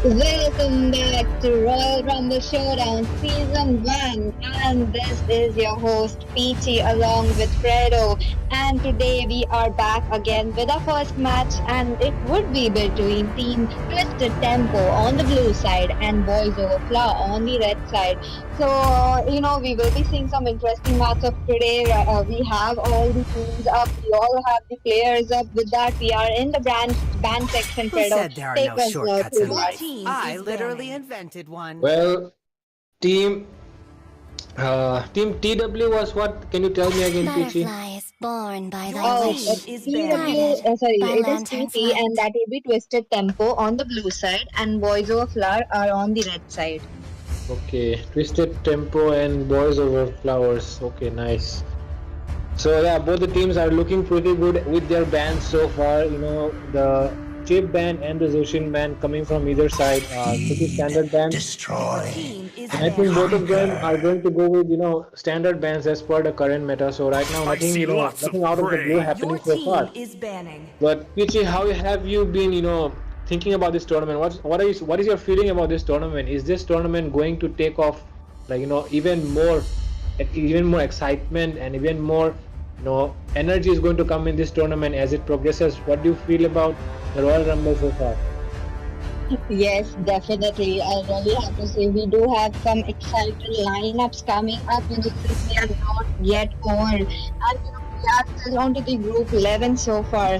Welcome back to Royal Rumble Showdown Season 1, and this is your host Peachy along with Fredo. And today we are back again with our first match, and it would be between Team Twisted Tempo on the blue side and Boys Over Flower on the red side. So, we will be seeing some interesting matchups today. We have all the teams up, we all have the players up. With that, we are in the band section, Who Fredo. said there are Take no us shortcuts through in that. life? I literally invented one. Well, team team TW was what? Can you tell me again, Peachy? Butterfly is born by the Oh, wish, it's is TW, guided sorry, by it is lantern's TT, light. and that will be Twisted Tempo on the blue side, and Boys Over Flower are on the red side. Okay, Twisted Tempo and Boys Over Flowers. Okay, nice. So yeah, both the teams are looking pretty good with their bands so far. The Chip band and the Zoshin band coming from either side are pretty standard bands. Destroy. Team is And I think both of them banned. are going to go with standard bands as per the current meta. So right now nothing nothing out of the blue happening so far. is banning. But Pichi, how have you been, thinking about this tournament? What is your feeling about this tournament? Is this tournament going to take off, like even more excitement and even more, energy is going to come in this tournament as it progresses? What do you feel about the Royal Rumble so far? Yes, definitely. I really have to say we do have some exciting lineups coming up. Since we are not yet over, and we are still on to the group 11 so far.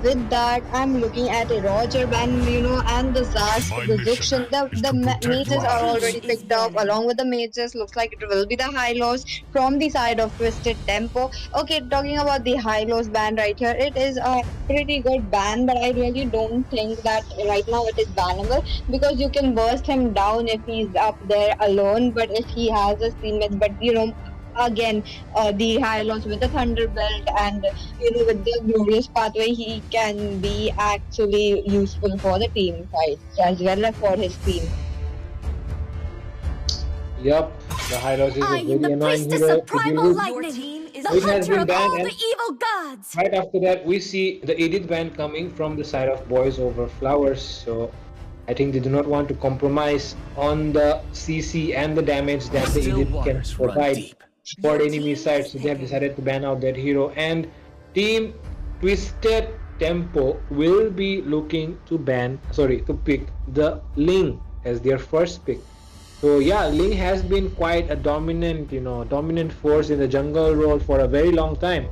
With that, I'm looking at a Roger Band, and the Zars, the Zukshin. The mages are already picked up. Along with the mages, looks like it will be the high lows from the side of Twisted Tempo. Okay, talking about the high lows band right here, it is a pretty good ban, but I really don't think that right now it is bannable because you can burst him down if he's up there alone. But if he has a teammate, but again, the high loss with the Thunder Belt and with the glorious pathway, he can be actually useful for the team fights as well as for his team. Yup, the high loss is I a am very the annoying priestess hero of to deal primal with. lightning, the It has hunter been of banned, all and the evil gods. right after that, we see the Edith band coming from the side of Boys Over Flowers. So I think they do not want to compromise on the CC and the damage that the Edith can provide for the enemy side. So they have decided to ban out that hero. And Team Twisted Tempo will be looking to pick the Ling as their first pick. So yeah, Ling has been quite a dominant force in the jungle role for a very long time.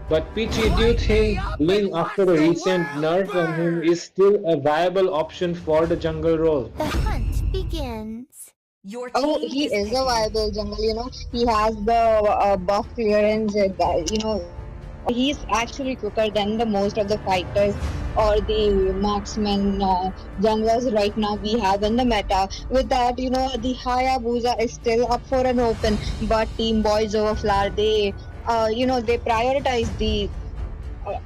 But Peachy, do you think Ling, after the recent nerf on him, is still a viable option for the jungle role? The hunt begins. Oh, he is a viable jungle. He has the buff clearance. He's actually quicker than the most of the fighters or the marksmen junglers right now we have in the meta. With that, the Hayabusa is still up for an open, but Team Boys Over Flower, they prioritize the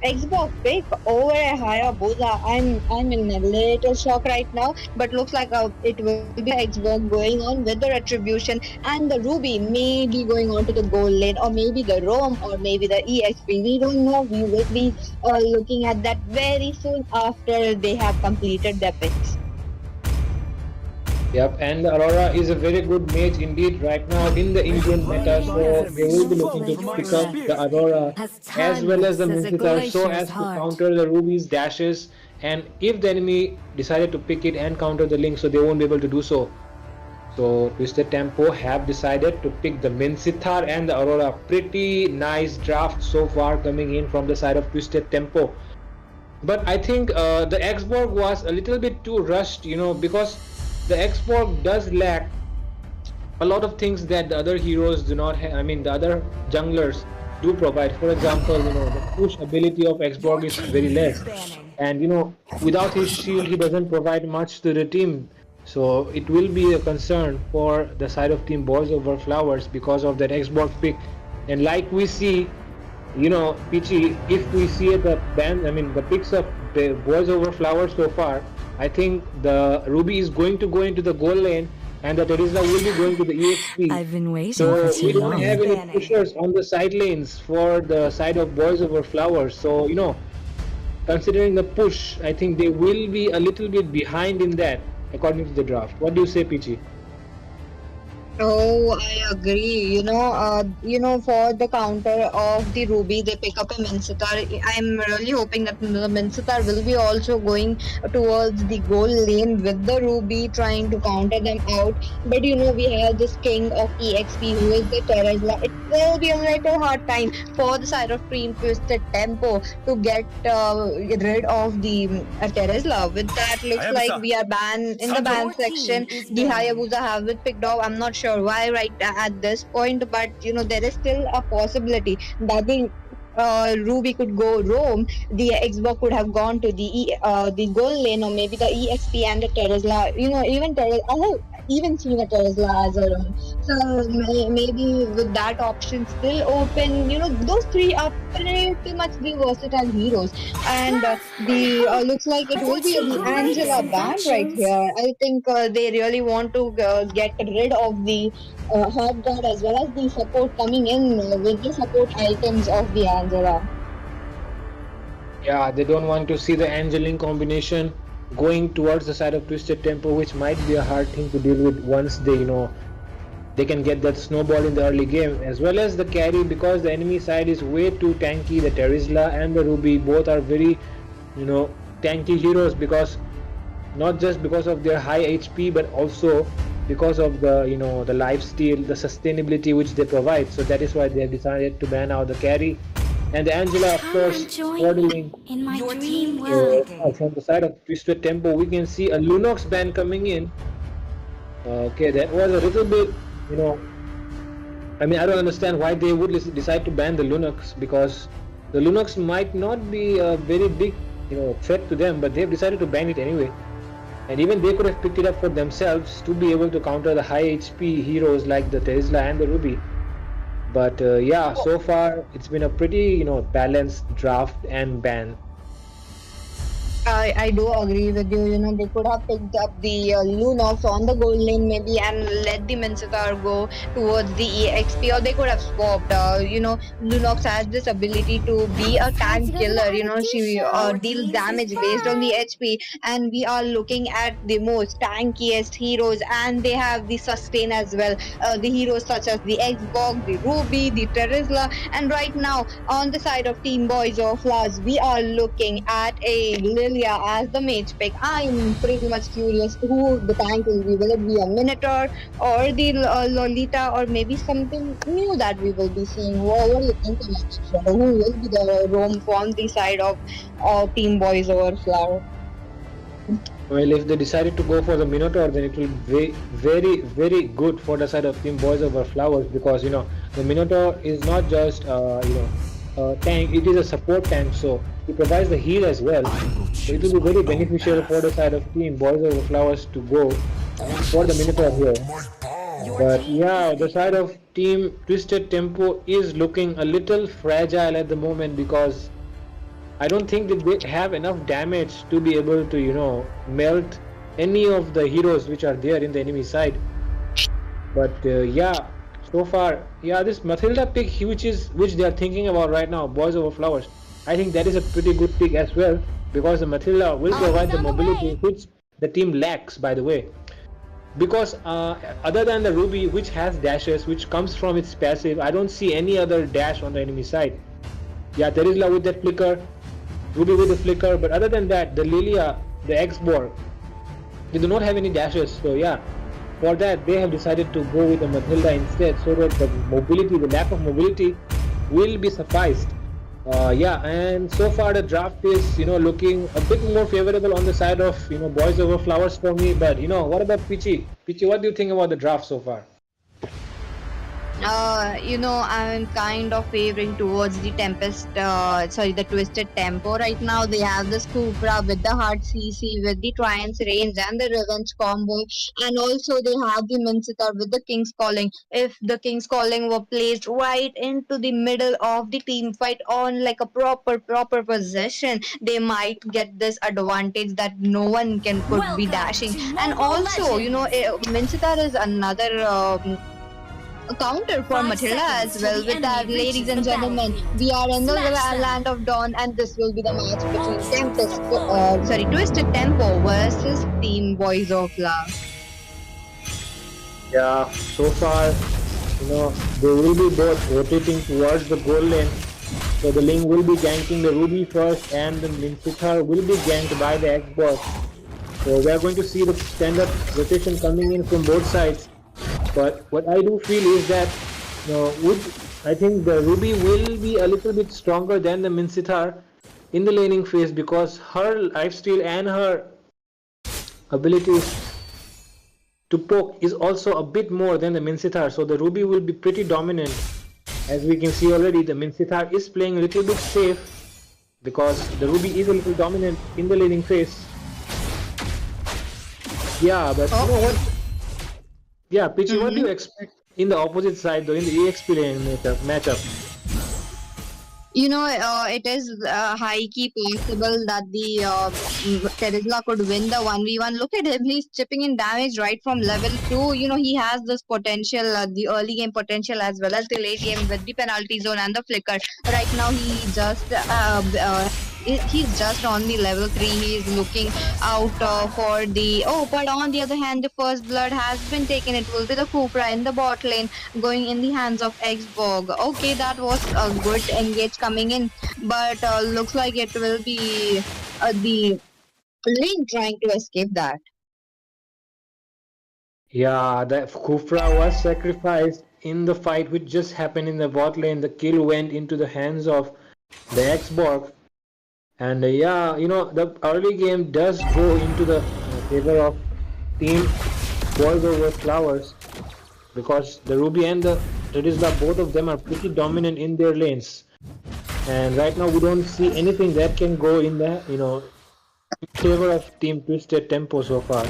Xbox pick over a Hayabusa. I'm in a little shock right now, but looks like it will be the Xbox going on with the Retribution, and the Ruby may be going on to the gold lane, or maybe the Roam, or maybe the EXP. We don't know. We will be looking at that very soon after they have completed their picks. Yep, and the Aurora is a very good mage indeed right now in the Indian meta, so they will be looking to pick up the Aurora as well as the Mincetar so as to counter the Ruby's dashes, and if the enemy decided to pick it and counter the Link, so they won't be able to do so. So Twisted Tempo have decided to pick the Mincetar and the Aurora. Pretty nice draft so far coming in from the side of Twisted Tempo. But I think the Xborg was a little bit too rushed, because the Xborg does lack a lot of things that the other heroes do not have. I mean, the other junglers do provide. For example, the push ability of Xborg is very less, and without his shield, he doesn't provide much to the team. So it will be a concern for the side of Team Boys Over Flowers because of that Xborg pick. And like we see, Peachy, if we see the picks of the Boys Over Flowers so far, I think the Ruby is going to go into the gold lane and the Teresa will be going to the EXP. I've been waiting So for too we don't long. have any pushers on the side lanes for the side of Boys Over Flowers. So, considering the push, I think they will be a little bit behind in that. according to the draft. What do you say, Peachy? Oh, I agree. For the counter of the Ruby, they pick up a Mincetar. I'm really hoping that the Mincetar will be also going towards the goal lane with the Ruby, trying to counter them out. But we have this king of EXP who is the Terazla. It will be a little hard time for the side of Team Twisted Tempo to get rid of the Terazla. With that, looks like we are banned in the ban Your team section. is The banned. Hayabusa have it picked off. I'm not sure why right at this point, but there is still a possibility that the Ruby could go roam. The Xbox could have gone to the goal lane, or maybe the EXP and the Tesla. Even Tesla. I have even seen a Tesla as a roam. So maybe with that option still open, those three are pretty much the versatile heroes. And the looks like it will be the Angela band right here. I think they really want to get rid of the hard guard as well as the support coming in with the support items of the Angela. Yeah, they don't want to see the Angeline combination going towards the side of Twisted Tempo, which might be a hard thing to deal with once they can get that snowball in the early game, as well as the carry, because the enemy side is way too tanky. The Terizla and the Ruby both are very tanky heroes, because not just because of their high HP, but also because of the life steal, the sustainability which they provide. So that is why they have decided to ban out the carry. And the Angela, of Come course, and join me modeling. in my Your dream team is world. picking. From the side of Twisted Tempo, we can see a Lunox ban coming in. Okay, that was a little bit, you know, I mean, I don't understand why they would decide to ban the Linux, because the Linux might not be a very big, threat to them, but they've decided to ban it anyway. And even they could have picked it up for themselves to be able to counter the high HP heroes like the Tesla and the Ruby. But yeah, so far it's been a pretty, balanced draft and ban. I do agree with you. They could have picked up the Lunox on the gold lane maybe and let the Mensatar go towards the EXP, or they could have swapped. Lunox has this ability to be a It's time to tank go to the killer. IT She show. Your deals team is damage based on the banned. HP, and we are looking at the most tankiest heroes, and they have the sustain as well. The heroes such as the Xbox, the Ruby, the Terizla, and right now on the side of Team Boys or Flowers, we are looking at a Lilia as the mage pick. I'm pretty much curious who the tank will be. Will it be a Minotaur or the Lolita, or maybe something new that we will be seeing? What do you think about it, Shadow? Who will be the roam from the side of Team Boys or Flower? Well, if they decided to go for the Minotaur, then it will be very, very good for the side of Team Boys over Flowers, because the Minotaur is not just a tank; it is a support tank. So he provides the heal as well. So it will be very beneficial for the side of Team Boys over Flowers to go for the Minotaur here. Your But team is yeah, the side picking. of Team Twisted Tempo is looking a little fragile at the moment, because I don't think that they have enough damage to be able to, melt any of the heroes which are there in the enemy side. But yeah, so far, yeah, this Mathilda pick, which they are thinking about right now, Boys Over Flowers. I think that is a pretty good pick as well, because the Mathilda will Always provide the on the mobility way. which the team lacks, by the way. Because other than the Ruby, which has dashes, which comes from its passive, I don't see any other dash on the enemy side. Yeah, Terizla with that flicker, Ruby with the flicker, but other than that, the Lilia, the X-Borg, they do not have any dashes. So yeah, for that they have decided to go with the Mathilda instead, so that the lack of mobility will be sufficed. Yeah, and so far the draft is looking a bit more favorable on the side of Boys Over Flowers for me. But what about Pichi? Pichi, what do you think about the draft so far? I'm kind of favoring towards the the Twisted Tempo right now. They have the Supra with the hard CC, with the Triance range and the Revenge combo, and also they have the Mincitar with the King's Calling. If the King's Calling were placed right into the middle of the team fight on like a proper possession, they might get this advantage that no one could be Welcome dashing. to And Mobile also, Legends. Mincitar is another. a counter for 5 Matilda as seconds well. till the With that, enemy ladies reaches and the gentlemen, battlefield. we are in the Smash them. land of Dawn, and this will be the match between Twisted Tempo versus Team Boys of Love. Yeah, so far, they will be both rotating towards the goal lane. So the Ling will be ganking the Ruby first, and the Minthithar will be ganked by the Xbox. So we are going to see the standard rotation coming in from both sides. But what I do feel is that, I think the Ruby will be a little bit stronger than the Minthithar in the laning phase, because her lifesteal and her abilities to poke is also a bit more than the Minthithar. So the Ruby will be pretty dominant. As we can see already, the Minthithar is playing a little bit safe because the Ruby is a little dominant in the laning phase. Yeah, but you know what? Yeah, Pichi, what do you expect in the opposite side though, in the EXP lane matchup? It is high key possible that the Tesla could win the 1v1. Look at him, he's chipping in damage right from level 2. He has this potential, the early game potential as well as the late game with the penalty zone and the flicker. Right now, he's just on the level 3. He's looking out for the. Oh, but on the other hand, the first blood has been taken. It will be the Kufra in the bot lane going in the hands of Xbog. Okay, that was a good engage coming in, but looks like it will be the Link trying to escape that. Yeah, the Kufra was sacrificed in the fight which just happened in the bot lane. The kill went into the hands of the Xbox. And yeah, the early game does go into the favor of team Boys over Flowers, because the Ruby and the Trisla, both of them are pretty dominant in their lanes. And right now we don't see anything that can go in the, favor of Team Twisted Tempo so far.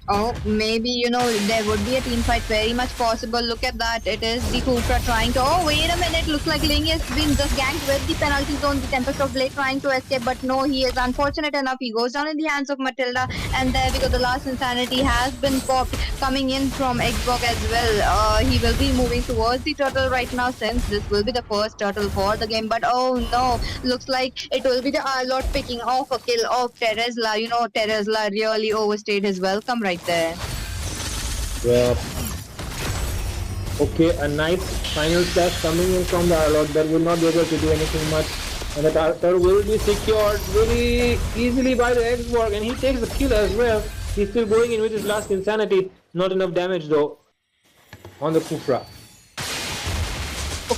Oh, maybe, there would be a team fight very much possible. Look at that. It is the Kufra trying to. Oh, wait a minute. Looks like Ling has been just ganked with the penalty zone. The Tempest of Blade trying to escape, but no, he is unfortunate enough. He goes down in the hands of Matilda, and there we go. The last insanity has been popped coming in from Xbox as well. He will be moving towards the turtle right now, since this will be the first turtle for the game. But oh no, looks like it will be the Lord picking off a kill of Teresla. Teresla really overstayed his welcome right there. Yeah. Okay, a nice final slash coming in from the Arlot that will not be able to do anything much. And the turtle will be secured very easily by the Xborg, and he takes the kill as well. He's still going in with his last insanity. Not enough damage though on the Kufra.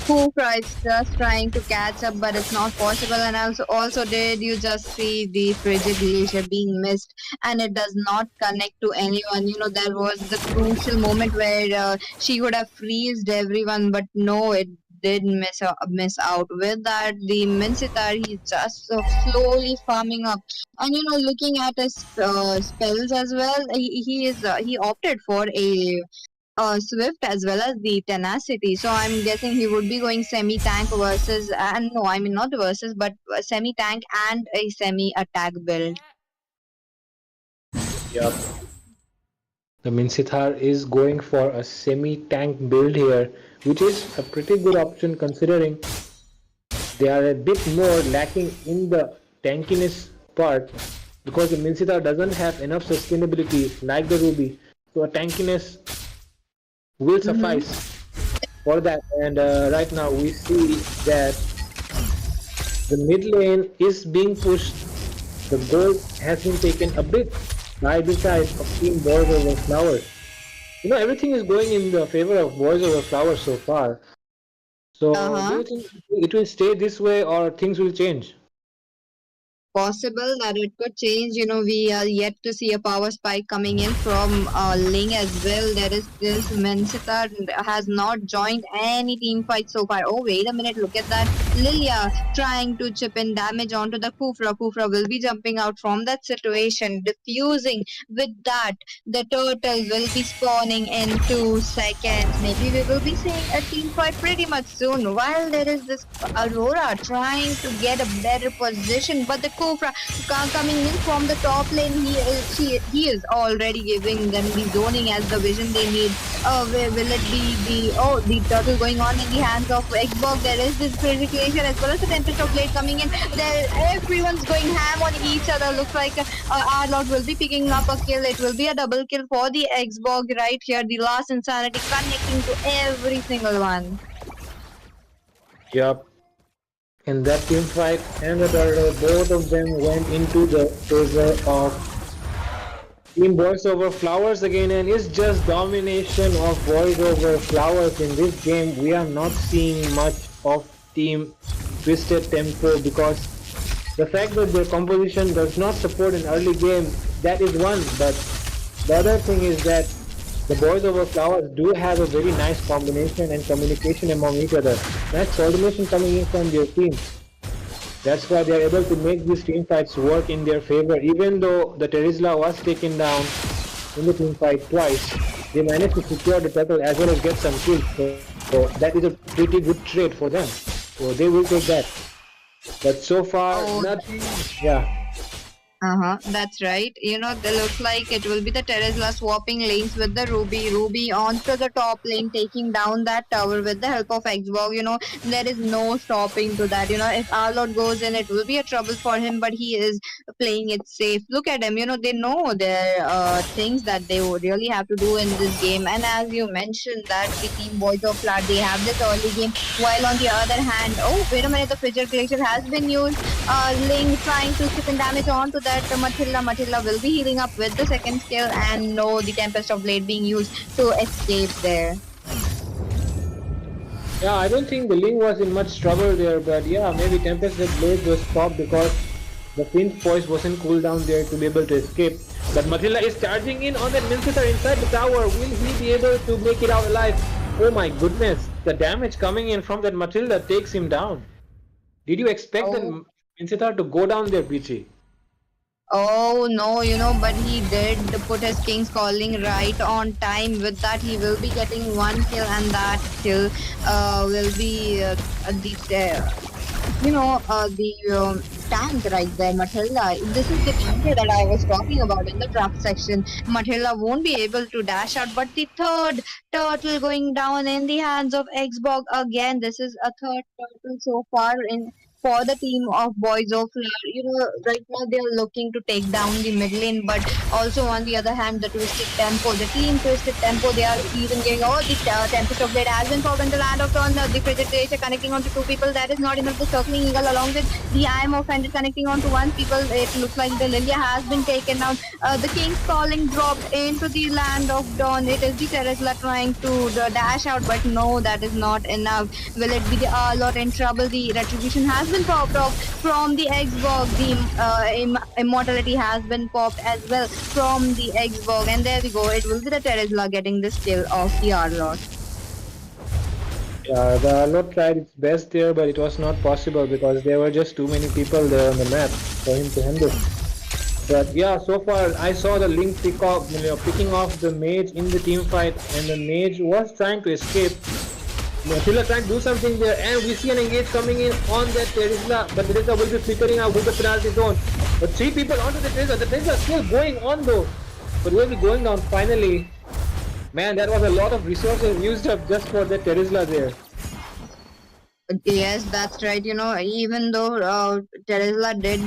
Kufra is just trying to catch up, but it's not possible. And also did you just see the frigid glacier being missed, and it does not connect to anyone. There was the crucial moment where she would have freezed everyone, but no, it did miss out. With that, the Minthithar, he's just slowly farming up, and looking at his spells as well. He opted for a Swift as well as the Tenacity. So I'm guessing he would be going semi-tank versus, no, I mean not versus, but semi-tank and a semi-attack build. Yep. The Minthithar is going for a semi-tank build here, which is a pretty good option considering they are a bit more lacking in the tankiness part, because the Minthithar doesn't have enough sustainability like the Ruby. So a tankiness will suffice for that. And right now we see that the mid lane is being pushed. The gold has been taken a bit by the side of Team Boys over Flowers. Everything is going in the favor of Boys over Flowers so far. So do you think it will stay this way or things will change? Possible that it could change. We are yet to see a power spike coming in from Ling as well. There is this Minthithar has not joined any team fight so far. Oh, wait a minute, look at that. Lilia trying to chip in damage onto the Kufra. Kufra will be jumping out from that situation, diffusing. With that, the turtle will be spawning in 2 seconds. Maybe we will be seeing a team fight pretty much soon. While there is this Aurora trying to get a better position, but the Kufra coming in from the top lane, he is already giving them the zoning as the vision they need. Where will it be the turtle going on in the hands of Xbox? There is this crazy creation as well as the Tempest of Blade coming in. There, everyone's going ham on each other. Looks like our Lord will be picking up a kill. It will be a double kill for the Xbox right here. The last insanity connecting to every single one. Yup. In that team fight and the turtle, both of them went into the favor of Team Boys Over Flowers again, and it's just domination of Boys Over Flowers in this game. We are not seeing much of Team Twisted Tempo because the fact that their composition does not support an early game, that is one, but the other thing is that the Boys Over Flowers do have a very nice combination and communication among each other. Nice coordination coming in from their team. That's why they are able to make these team fights work in their favor. Even though the Terizla was taken down in the team fight twice, they managed to secure the turtle as well as get some kills. So that is a pretty good trade for them. So they will take that. But so far, nothing. Yeah. That's right. They look like it will be the Terizla swapping lanes with the Ruby. Ruby onto the top lane, taking down that tower with the help of Xbox. There is no stopping to that. If our Lord goes in, it will be a trouble for him, but he is playing it safe. Look at him. They know their things that they would really have to do in this game. And as you mentioned, that the team Boys of Flood, they have this early game. While on the other hand, oh, wait a minute, the Fissure Glacier has been used. Ling trying to chip in damage onto that Matilda will be healing up with the second skill, and no, the Tempest of Blade being used to escape there. Yeah, I don't think the Ling was in much trouble there, but yeah, maybe Tempest of Blade was stopped because the Prince voice wasn't cooled down there to be able to escape. But Matilda is charging in on that Minfitter inside the tower. Will he be able to make it out alive? Oh my goodness, the damage coming in from that Matilda takes him down. Did you expect the Minfitter to go down there, BG? Oh no, but he did put his King's Calling right on time. With that, he will be getting one kill, and that kill will be the tank right there, Matilda. This is the tank that I was talking about in the draft section. Matilda won't be able to dash out, but the third turtle going down in the hands of Xbox again. This is a third turtle so far in for the team of Boys of Flower. Right now they are looking to take down the mid lane, but also on the other hand, the Twisted Tempo, the team Twisted Tempo, they are even getting, the Tempest of Blade has been found in the land of Dawn, the Frigid Glacier connecting onto two people, that is not enough. The Circling Eagle along with the I am offended connecting onto one people, it looks like the Lilia has been taken down. The King's Calling dropped into the land of Dawn. It is the Terizla trying to dash out, but no, that is not enough. Will it be the lot in trouble? The Retribution has been popped off from the Xbox. The Immortality has been popped as well from the Xbox, and there we go. It will be the Terizla getting this kill of the Arlot. Yeah, the Arlot tried its best there, but it was not possible because there were just too many people there on the map for him to handle. But yeah, so far I saw the Link picking off the mage in the team fight, and the mage was trying to escape. Matilda trying to do something there, and we see an engage coming in on that Terizla, but Terizla will be flickering out with the penalty zone. But three people onto the Terizla is still going on though, but will be going down finally. Man, that was a lot of resources used up just for that Terizla there. Yes, that's right. Even though Terizla did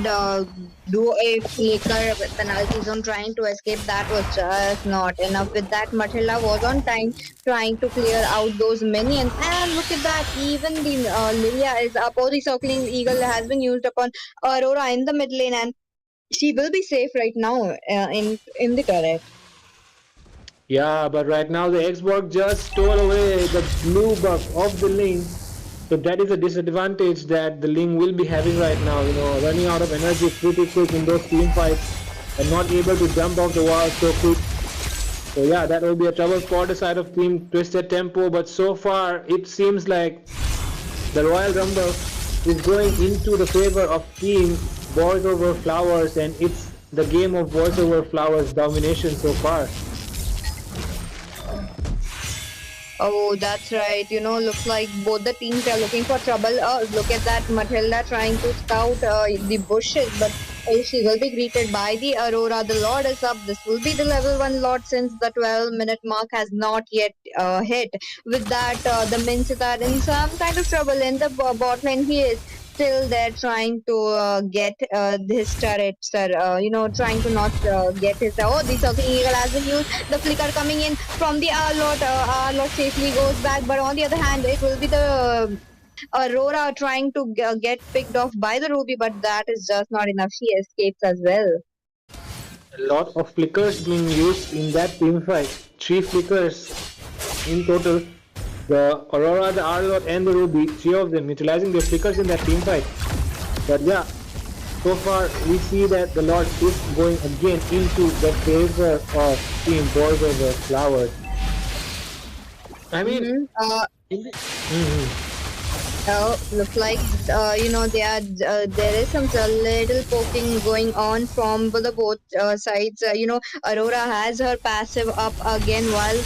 do a flicker with penalty zone trying to escape, that was just not enough. With that, Matilda was on time trying to clear out those minions. And look at that, even the Lilia is up. Oh, the Circling Eagle has been used upon Aurora in the mid lane, and she will be safe right now in the turret. Yeah, but right now the Xbox just stole away the blue buff of the Ling. So that is a disadvantage that the Ling will be having right now, running out of energy pretty quick in those team fights and not able to jump off the wall so quick. So yeah, that will be a trouble for the side of Team Twisted Tempo, but so far it seems like the Royal Rumble is going into the favor of team Boys over Flowers, and it's the game of Boys over Flowers domination so far. Oh, that's right. Looks like both the teams are looking for trouble. Look at that, Matilda trying to scout the bushes, but she will be greeted by the Aurora. The Lord is up. This will be the level 1 Lord since the 12-minute mark has not yet hit. With that, the Minces are in some kind of trouble in the bot lane. He is still there trying to get his turrets, trying to not get his. Oh, the Circling Eagle has been used. The flicker coming in from the Arlot. Arlot safely goes back, but on the other hand, it will be the Aurora trying to get picked off by the Ruby, but that is just not enough. She escapes as well. A lot of flickers being used in that team fight. 3 flickers in total. The Aurora, the Arlot and the Ruby, 3 of them utilizing their flickers in that team fight. But yeah, so far we see that the Lord is going again into the favor of team Boys over Flowers. I mean, looks like there is some little poking going on from the both sides. Aurora has her passive up again while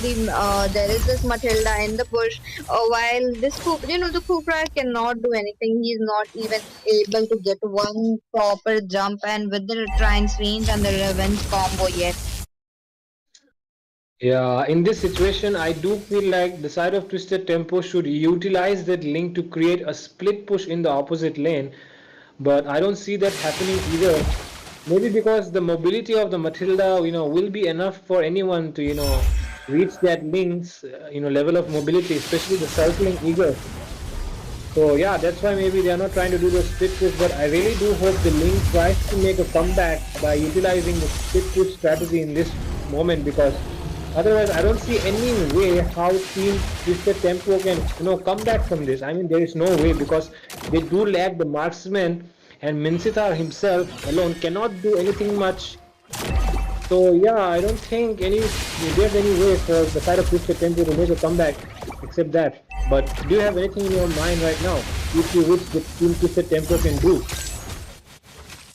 there is this Matilda in the bush. While this the Cooper cannot do anything. He's not even able to get one proper jump, and with the Trine's range and the Revenge combo yet. yeah, in this situation, I do feel like the side of Twisted Tempo should utilize that link to create a split push in the opposite lane, but I don't see that happening either. Maybe because the mobility of the Matilda, will be enough for anyone to, reach that link's, level of mobility, especially the Circling Eagle. So yeah, that's why maybe they are not trying to do the split push, but I really do hope the link tries to make a comeback by utilizing the split push strategy in this moment, because otherwise I don't see any way how Team Twisted Tempo can come back from this. I mean, there is no way, because they do lack the marksman, and Mincitar himself alone cannot do anything much. So yeah, I don't think there's any way for the side of Twisted Tempo to make a comeback except that. But do you have anything in your mind right now which the Team Twisted Tempo can do?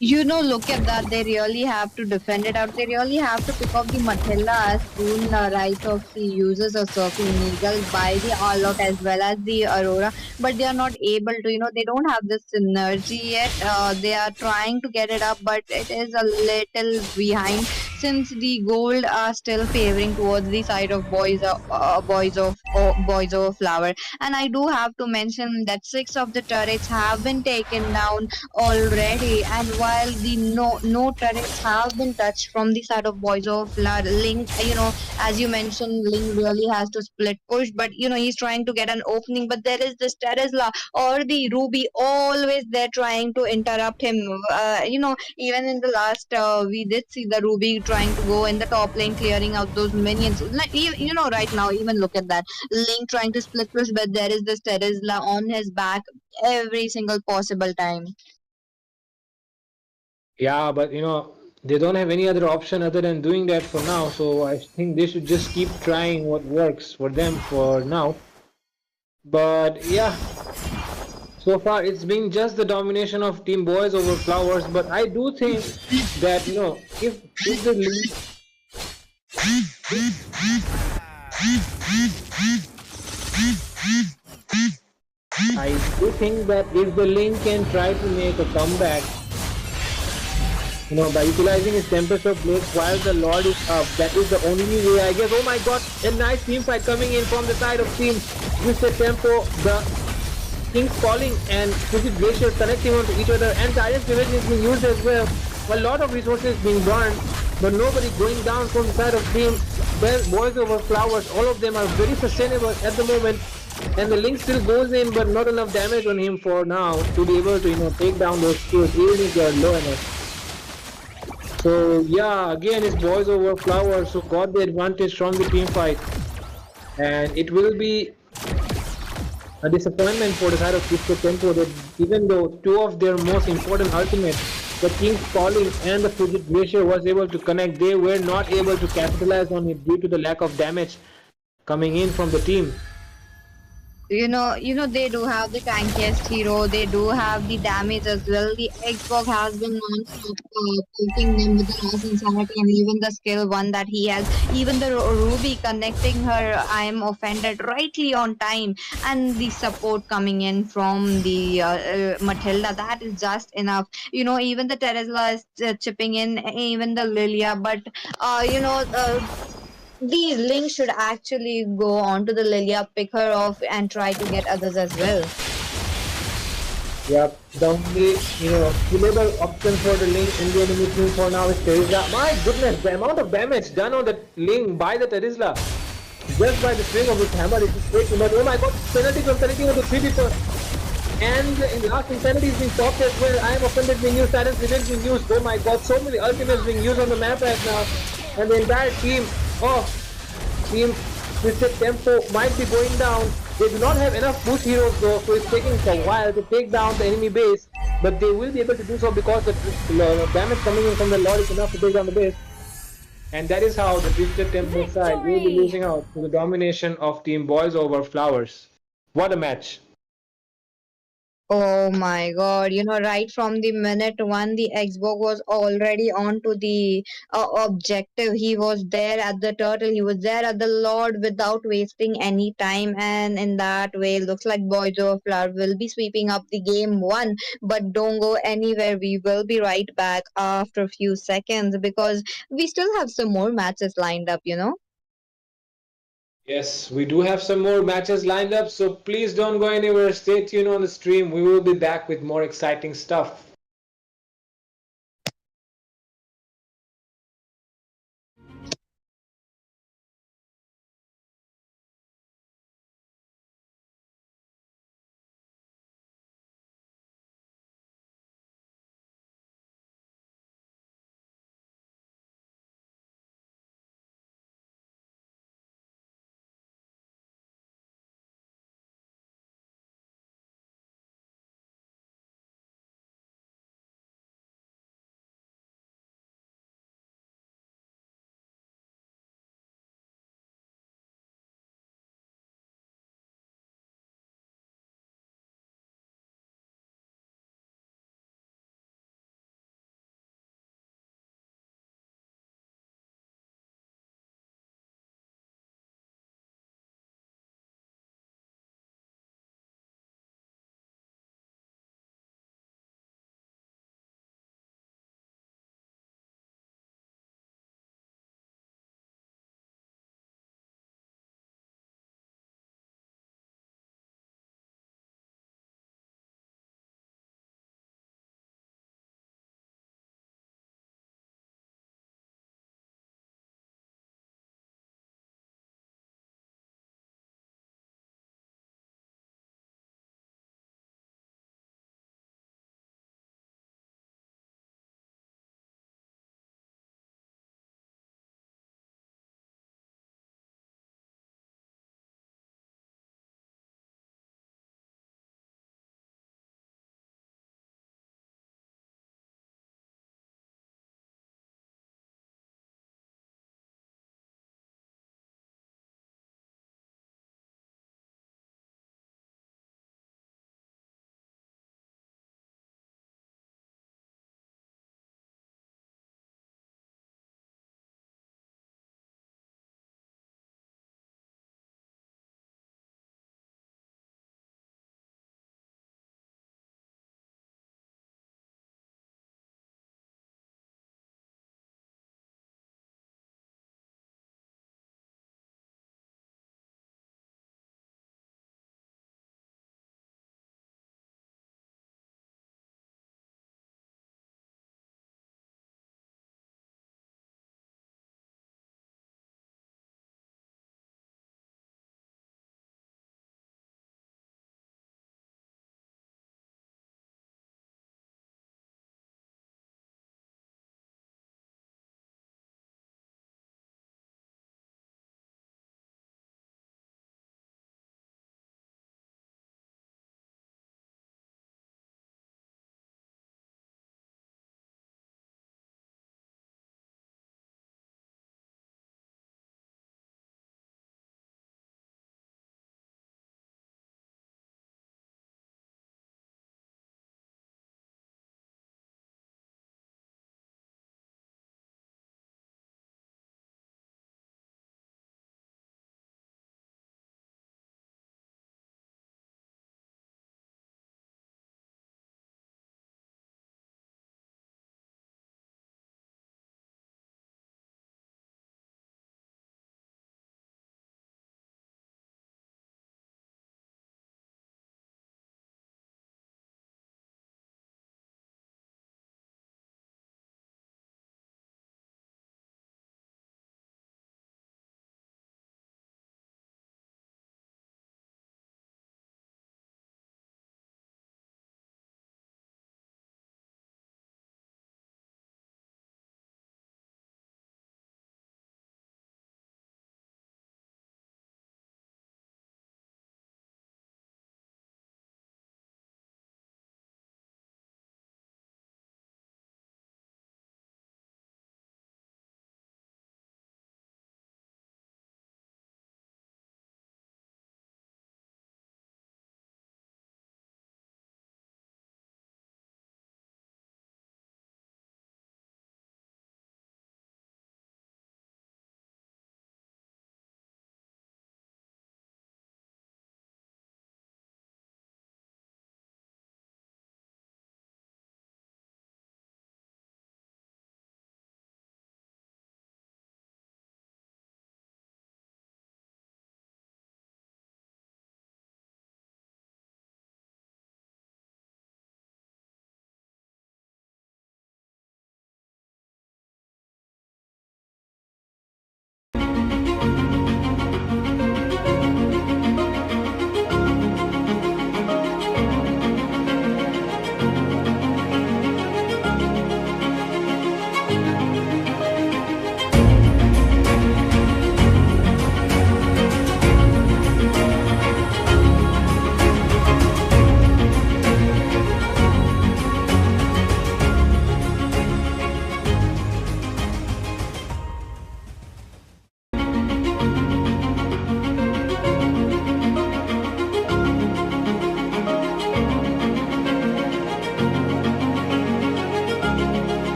Look at that. They really have to defend it out. They really have to pick up the Matilda as soon right of the uses a Circling Eagle by the All-Out as well as the Aurora. But they are not able to, they don't have the synergy yet. They are trying to get it up, but it is a little behind since the gold are still favoring towards the side of boys of flower. And I do have to mention that 6 of the turrets have been taken down already, and while the no turrets have been touched from the side of boys of flower, Link, as you mentioned, Link really has to split push, but he's trying to get an opening, but there is this Teresla or the Ruby always there trying to interrupt him. Even in the last we did see the Ruby trying to go in the top lane clearing out those minions. Like, right now, even look at that, Link trying to split push, but there is this Teresla on his back every single possible time. Yeah, but they don't have any other option other than doing that for now. So I think they should just keep trying what works for them for now. But yeah, so far it's been just the domination of Team Boys over Flowers. But I do think that if the league I do think that if the Link can try to make a comeback, by utilizing his Tempest of Blades while the Lord is up, that is the only way, I guess. Oh my god, a nice team fight coming in from the side of Team Twisted Tempo. The King's Calling and Fuji Glacier connecting onto each other, and Tyrant's Division is being used as well. A lot of resources being burned, but nobody going down from the side of Team Boys over Flowers. All of them are very sustainable at the moment, and the Link still goes in, but not enough damage on him for now to be able to take down those skills even if they are low enough. So yeah, again it's Boys over Flowers who got the advantage from the team fight, and it will be a disappointment for the side of Twisted Tempo that even though 2 of their most important ultimates, the King's Calling and the Fuji Glacier, was able to connect, they were not able to capitalize on it due to the lack of damage coming in from the team. They do have the tankiest hero. They do have the damage as well. The Xbox has been non-stop poking them with the raw insanity and even the skill one that he has. Even the Ruby connecting her, I am offended rightly on time, and the support coming in from the Matilda, that is just enough. Even the Teresla is chipping in, even the Lilia, but these links should actually go onto the Lilia, pick her off, and try to get others as well. Yep, the only killable option for the Link in the enemy team for now is Terizla. My goodness, the amount of damage done on the Link by the Terizla just by the swing of his hammer is way too much. Oh my god, penalty from penalty onto 3 people. And in the last insanity is being popped as well. I am offended being used, silence revenge being used. Oh my god, so many ultimates being used on the map right now. And the entire team, team Twisted Tempo might be going down. They do not have enough push heroes though, so it's taking a while to take down the enemy base. But they will be able to do so because the damage coming in from the Lord is enough to take down the base. And that is how the Twisted Tempo side will be Victory! losing out to the domination of Team Boys over Flowers. What a match! Oh my god, right from the minute one, the Xbox was already on to the objective. He was there at the turtle, he was there at the Lord without wasting any time, and in that way, looks like Boys Over Flower will be sweeping up the game one. But don't go anywhere, we will be right back after a few seconds because we still have some more matches lined up. Yes, we do have some more matches lined up, so please don't go anywhere. Stay tuned on the stream. We will be back with more exciting stuff.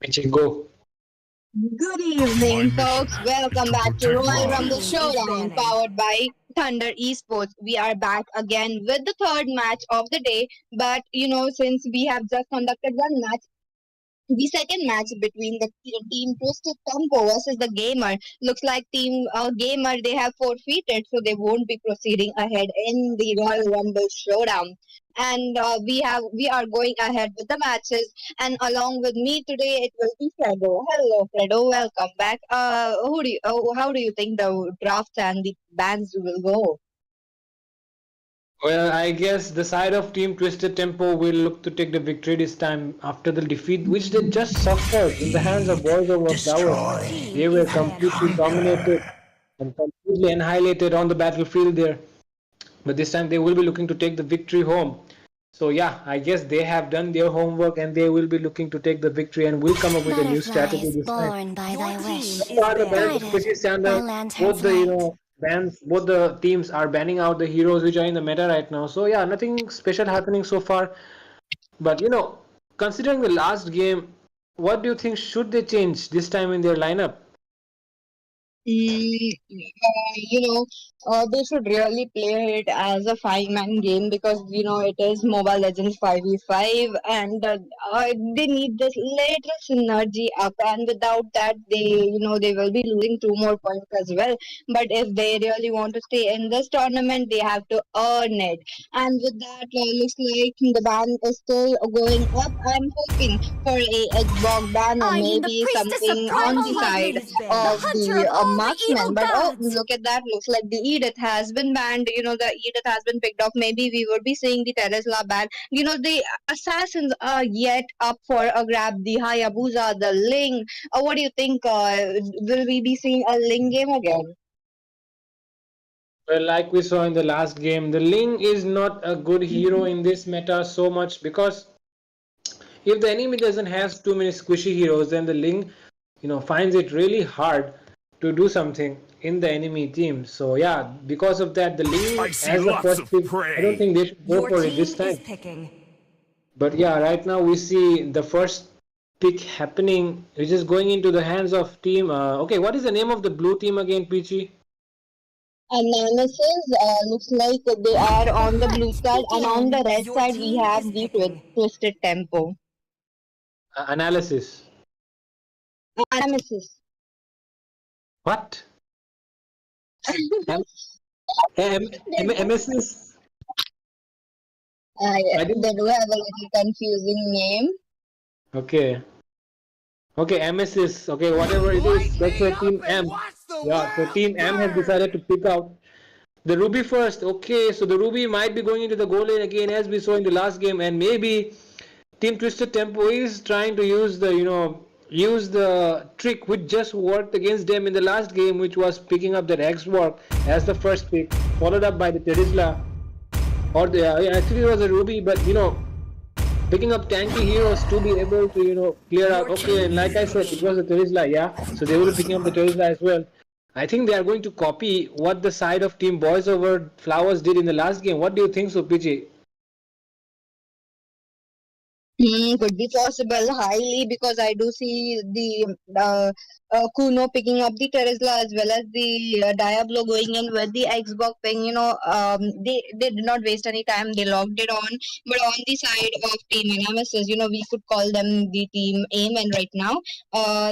Pichi, go. Good evening, folks. Welcome back to Royal Your Rumble team is Showdown, banning. powered by Thunder Esports. We are back again with the third match of the day. But since we have just conducted one match, the second match between the team Twisted Tempo versus the Gamer looks like team Gamer they have forfeited, so they won't be proceeding ahead in the Royal Rumble Showdown. And we are going ahead with the matches, and along with me today it will be Fredo. Hello, Fredo. Welcome back. How do you think the drafts and the bans will go? Well, I guess the side of Team Twisted Tempo will look to take the victory this time after the defeat which they just suffered in the hands of Boys Over Flowers. Your team They were is banning. completely dominated and completely annihilated on the battlefield there. But this time they will be looking to take the victory home. So yeah, I guess they have done their homework and they will be looking to take the victory and will come up with a new Butterfly strategy is this time. born by Your thy team wish, is Are the bans banning. especially guided by standard? Both lantern's the light. bans, both the teams are banning out the heroes which are in the meta right now. So yeah, nothing special happening so far. But considering the last game, what do you think should they change this time in their lineup? They should really play it as a five-man game because it is Mobile Legends 5v5, and they need this little synergy up. And without that, they will be losing two more points as well. But if they really want to stay in this tournament, they have to earn it. And with that, looks like the ban is still going up. I'm hoping for a Xbox ban or I am the maybe priestess of something Your on the primal team side light, is the of banning. hunter the of all the evil marksman. But oh, gods. look at that! Looks like the Edith has been banned. The Edith has been picked off. Maybe we would be seeing the Teresla ban. The assassins are yet up for a grab. The Hayabusa, the Ling. What do you think? Will we be seeing a Ling game again? Well, like we saw in the last game, the Ling is not a good hero in this meta so much because if the enemy doesn't have too many squishy heroes, then the Ling, finds it really hard to do something in the enemy team. So yeah, because of that, the I Ling see as the lots first of pick, I don't prey. think they should go Your for it this team is time. picking. But yeah, right now we see the first pick happening, which is going into the hands of team. Okay, what is the name of the blue team again, Peachy? Analysis looks like they are on the blue Let side, and on the red begins. Your side we team have is the picking. twisted tempo. Analysis. Analysis. What? M- MSS? Yeah, I didn't. they do have a little confusing name. Okay. Okay, MSS. Okay, whatever it Light is, that's me a up team and M. watch the Yeah, so world team M has decided burn. to pick out the Ruby first. Okay, so the Ruby might be going into the goal lane again as we saw in the last game, and maybe Team Twisted Tempo is trying to use the trick which just worked against them in the last game, which was picking up that X Walk as the first pick, followed up by the Terizla, or actually it was a Ruby, but picking up tanky heroes to be able to clear out. Your Okay, team and is like I said, it picking. was the Terizla, yeah. So they will be picking up the Terizla as well. I think they are going to copy what the side of Team Boys Over Flowers did in the last game. What do you think so, PJ? Could be possible highly because I do see the Kuno picking up the Terizla as well as the Diablo going in with the Xbox ping. They did not waste any time. They logged it on. But on the side of Team Nemesis, we could call them the Team Amen right now.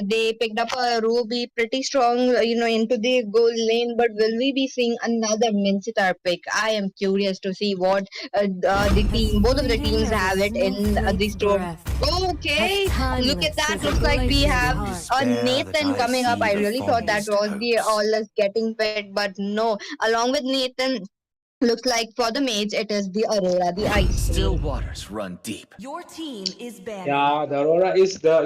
They picked up a Ruby pretty strong, into the goal lane. But will we be seeing another Mincitar pick? I am curious to see what the The team, both of the fleeting teams of a have it in the snowflake's store. breath. As Okay, look at timeless that. as a Looks like we glacier have heart. Spare the Nathan dying coming up. I seed of really thought that fondest was the hopes. all is getting picked, but no. Along with Nathan, looks like for the mage, it is the Aurora, the Ice Still Queen. waters run deep. Your team is banning. Yeah, the Aurora is the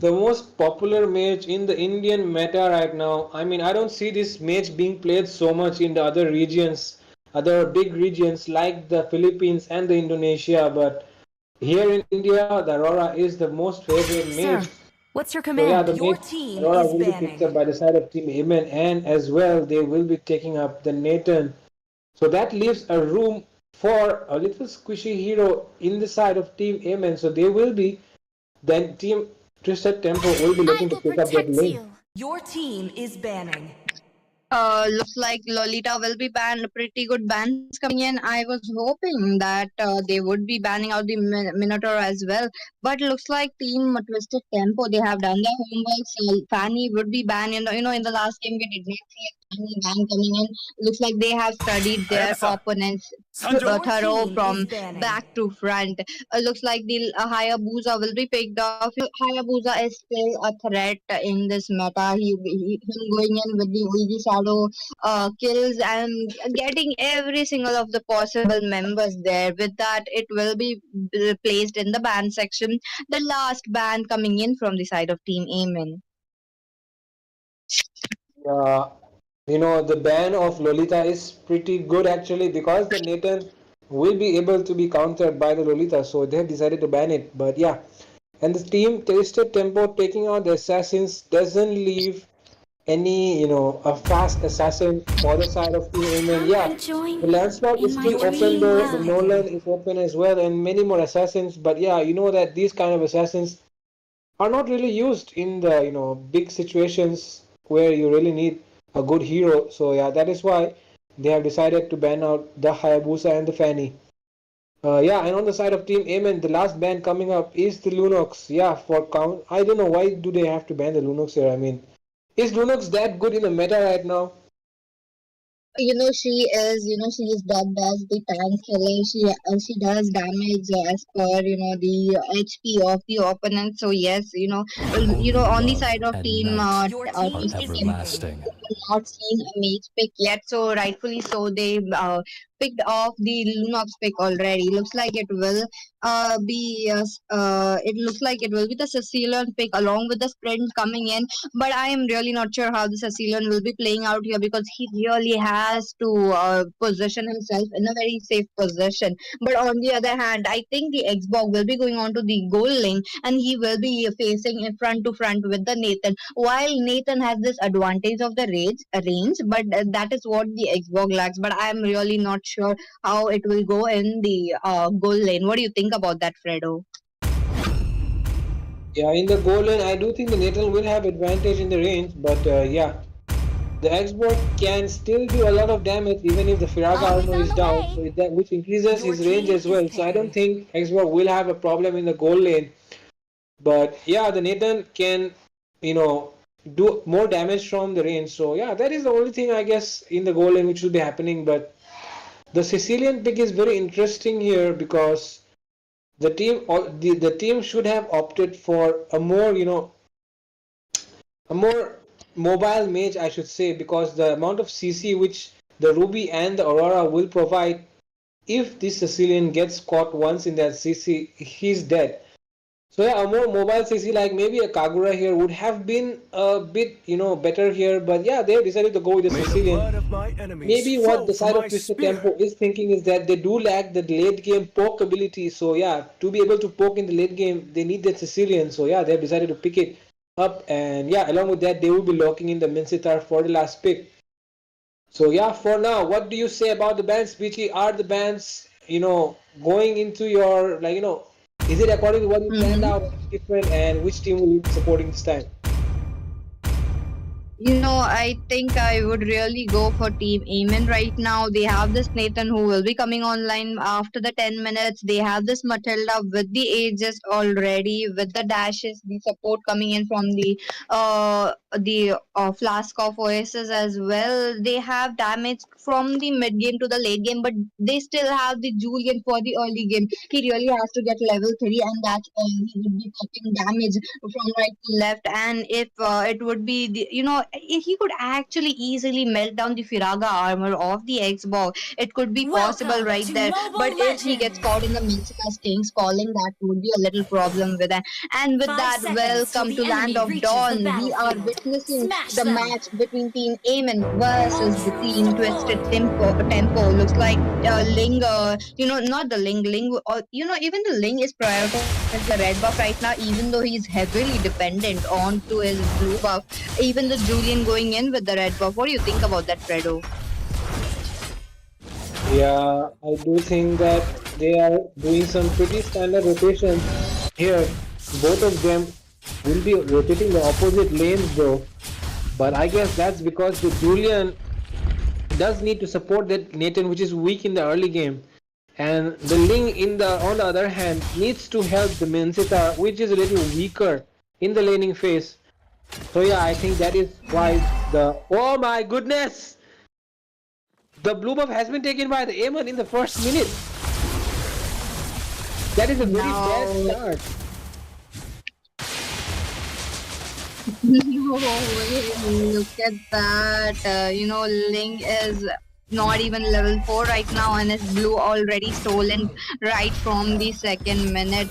most popular mage in the Indian meta right now. I mean, I don't see this mage being played so much in the other regions, other big regions like the Philippines and the Indonesia, but here in India, the Aurora is the most favorite mage. Sir, what's your So yeah, command? the Your mage team Aurora is will be picked up banning. by the side of Team Amen, and as well they will be taking up the Nathan. So that leaves a room for a little squishy hero in the side of Team Amen. So they will be then Team Twisted Tempo will be I looking to will pick up that protect lane. you. Your team is banning. Looks like Lolita will be banned. Pretty good bans coming in. I was hoping that they would be banning out the Minotaur as well, but looks like Team Twisted Tempo they have done their homework. So Fanny would be banned. In the last game we did not see a Fanny ban coming in. Looks like they have studied their opponents Your thorough team is from banning. back to front. Looks like the Hayabusa will be picked off. Hayabusa is still a threat in this meta. Him going in with the Ouija Shadow kills and getting every single of the possible members there. With that, it will be placed in the ban section. The last ban coming in from the side of Team Amen. Uh, the ban of Lolita is pretty good actually because the Nathan will be able to be countered by the Lolita, so they have decided to ban it. But yeah, and the team Twisted Tempo taking out the assassins doesn't leave any, a fast assassin for the side of Team Amen. Come Yeah, and join the me Lancelot is in my still Your open team dream though, has the world. Nolan banned. is open as well, and many more assassins. But yeah, you know that these kind of assassins are not really used in the big situations where you really need a good hero. So yeah, that is why they have decided to ban out the Hayabusa and the Fanny. Yeah, and on the side of Team Amen, the last ban coming up is the Lunox. Yeah, for count. I don't know why do they have to ban the Lunox here. I mean, is Lunox that good in the meta right now? She is dubbed as the tank killer. She does damage as per the HP of the opponent. So yes, on the side of team Your team Twisted is Tempo, banning. not seen a mage pick yet. So rightfully so, they picked off the Lunox pick already. Looks like it will be it looks like it will be the Sicilian pick along with the sprint coming in, but I am really not sure how the Sicilian will be playing out here because he really has to position himself in a very safe position. But on the other hand, I think the Xbox will be going on to the goal lane and he will be facing in front to front with the Nathan. While Nathan has this advantage of the range, but that is what the Xbox lacks. But I am really not sure how it will go in the goal lane. What do you think about that, Fredo? Yeah, in the goal lane, I do think the Nathan will have advantage in the range, but yeah, the Xbox can still do a lot of damage even if the Firaga Always armor on is the down, way. so which increases Your his range team as is well. So I don't pairing. think Xbox will have a problem in the goal lane. But yeah, the Nathan can, you know, do more damage from the range. So yeah, that is the only thing I guess in the goal lane which will be happening. But the Sicilian pick is very interesting here because the team should have opted for a more mobile mage, I should say, because the amount of CC which the Ruby and the Aurora will provide, if this Sicilian gets caught once in that CC, he's dead. So yeah, a more mobile CC like maybe a Kagura here would have been a bit, better here. But yeah, they decided to go with the Sicilian. Maybe what the side of Twisted Tempo is thinking is that they do lack the late game poke ability. So yeah, to be able to poke in the late game, they need that Sicilian. So yeah, they've decided to pick it up. And yeah, along with that, they will be locking in the Mincitar for the last pick. So yeah, for now, what do you say about the bands, BG? Are the bands, going into your is it according to what you planned Mm-hmm. out, or different, and which team will you be supporting this time? I think I would really go for Team Amen right now. They have this Nathan who will be coming online after the 10 minutes. They have this Matilda with the ages already, with the dashes, the support coming in from the Flask of Oasis as well. They have damage from the mid game to the late game, but they still have the Julian for the early game. He really has to get level 3, and that's all. He would be taking damage from right to left. And if it would be he could actually easily melt down the Firaga armor of the Xbox. It could be possible Welcome right to there, but Mobile if he gets Legends! caught in the Mexica stings calling, that would be a little problem with that. And with Five that, seconds till welcome the to Land enemy of reaches the Dawn. We are battlefield. witnessing Smash the them! match between Team Amen versus the Ultras Team Twisted deployed! Tempo. Looks like Ling, not the Ling, even the Ling is prioritizing the red buff right now, even though he's heavily dependent on to his blue buff. Even the Julian going in with the red buff. What do you think about that, Fredo? Yeah, I do think that they are doing some pretty standard rotations here. Both of them. will be rotating the opposite lanes though. But I guess that's because the Julian does need to support that Nathan, which is weak in the early game. And the Ling on the other hand needs to help the Minsita, which is a little weaker in the laning phase. So yeah, I think that is why the oh my goodness! The blue buff has been taken by the Aemon in the first minute. That is a very bad start. No way, look at that. Ling is not even level 4 right now, and his blue already stolen right from the second minute.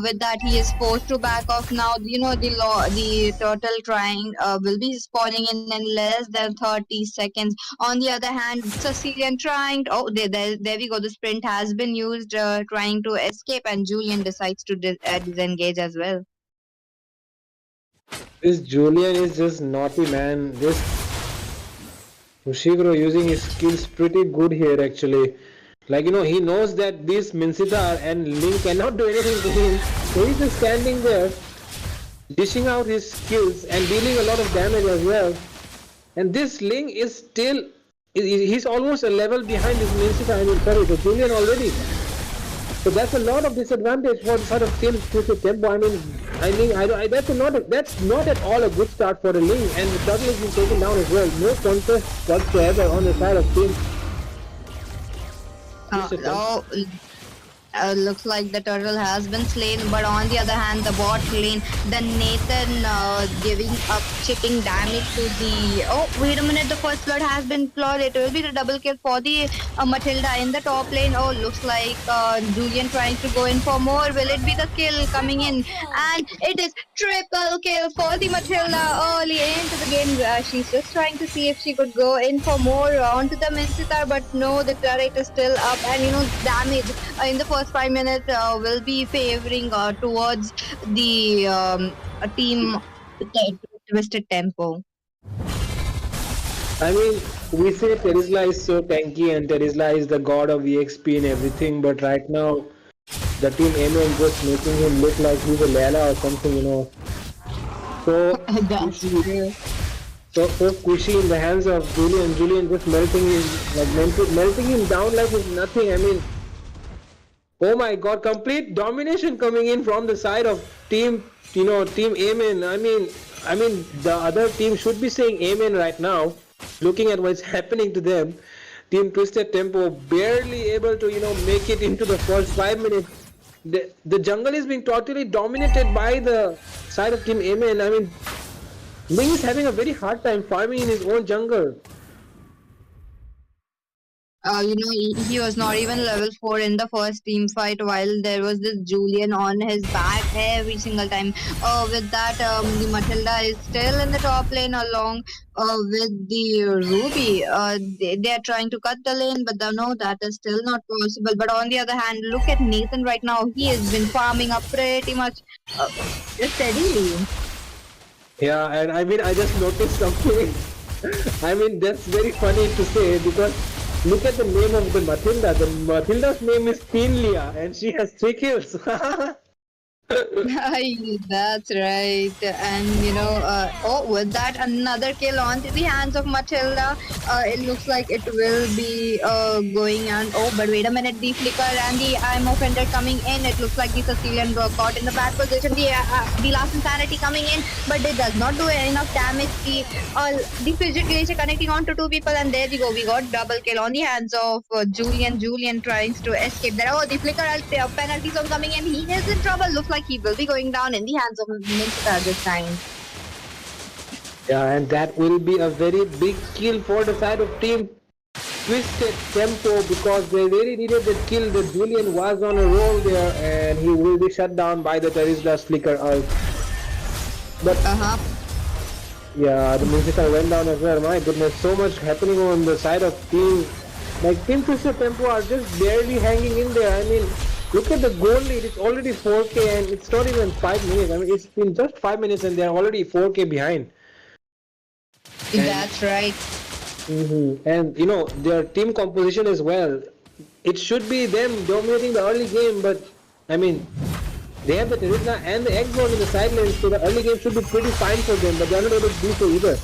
With that, he is forced to back off now. The turtle trying will be spawning in less than 30 seconds. On the other hand, Sicilian trying. Oh, there we go. The sprint has been used, trying to escape, and Julian decides to disengage as well. This Julian is just naughty, man. This Ushiguro using his skills pretty good here actually. Like he knows that this Minsita and Link cannot do anything to him. So he's just standing there, dishing out his skills and dealing a lot of damage as well. And this Link is still, he's almost a level behind this Minsita. The Julian already. So that's a lot of disadvantage for sort of team Twisted Tempo. That's not at all a good start for the Ling, and the turtle has been taken down as well. No contest whatsoever on the side of team. Looks like the turtle has been slain, but on the other hand, the bot lane, the Nathan giving up, chipping damage to the. Oh, wait a minute! The first blood has been clawed. It will be the double kill for the Matilda in the top lane. Oh, looks like Julian trying to go in for more. Will it be the kill coming in? And it is triple kill for the Matilda early into the game. She's just trying to see if she could go in for more onto the Minsita, but no, the turret is still up, and damage in the first 5 minutes will be favoring towards the team Twisted Tempo. I mean, we say Terizla is so tanky and Terizla is the god of EXP and everything, but right now the team is just making him look like he's a Layla or something, So That's true. So squishy in the hands of Julian. Julian just melting him down like it's nothing. I mean, oh my god, complete domination coming in from the side of team Amen. I mean the other team should be saying Amen right now, looking at what's happening to them. Team Twisted Tempo barely able to, make it into the first 5 minutes. The jungle is being totally dominated by the side of team Amen. I mean, Ling is having a very hard time farming in his own jungle. He was not even level 4 in the first team fight, while there was this Julian on his back every single time. With that, the Matilda is still in the top lane along with the Ruby. They are trying to cut the lane, but no, that is still not possible. But on the other hand, look at Nathan right now. He has been farming up pretty much steadily. Yeah, and I mean, I just noticed something. I mean, that's very funny to say because look at the name of the Matilda. The Matilda's name is Pinlia and she has 3 kills. That's right. And with that, another kill onto the hands of Matilda. It looks like it will be going on. Oh, but wait a minute, the flicker and the I'm offender coming in. It looks like the Sicilian were caught in the bad position. The last insanity coming in, but it does not do enough damage. The fidget glacier connecting on to 2 people, and there we go. We got double kill on the hands of Julian. Julian trying to escape there. Oh, the flicker penalty zone coming in. He is in trouble. Looks like he will be going down in the hands of Minsita this time. Yeah, and that will be a very big kill for the side of team Twisted Tempo because they really needed that kill. The Julian was on a roll there and he will be shut down by the Terizla's flicker ult. But yeah, the Minsita went down as well. My goodness, so much happening on the side of team. Like Team Twisted Tempo are just barely hanging in there. I mean, look at the goal lead, it's already 4k and it's not even 5 minutes. I mean, it's been just 5 minutes and they're already 4k behind. That's right. And their team composition as well. It should be them dominating the early game, but I mean, They have the Terizla and the X-Bomb in the side lane, so the early game should be pretty fine for them, but they're not able to do so either.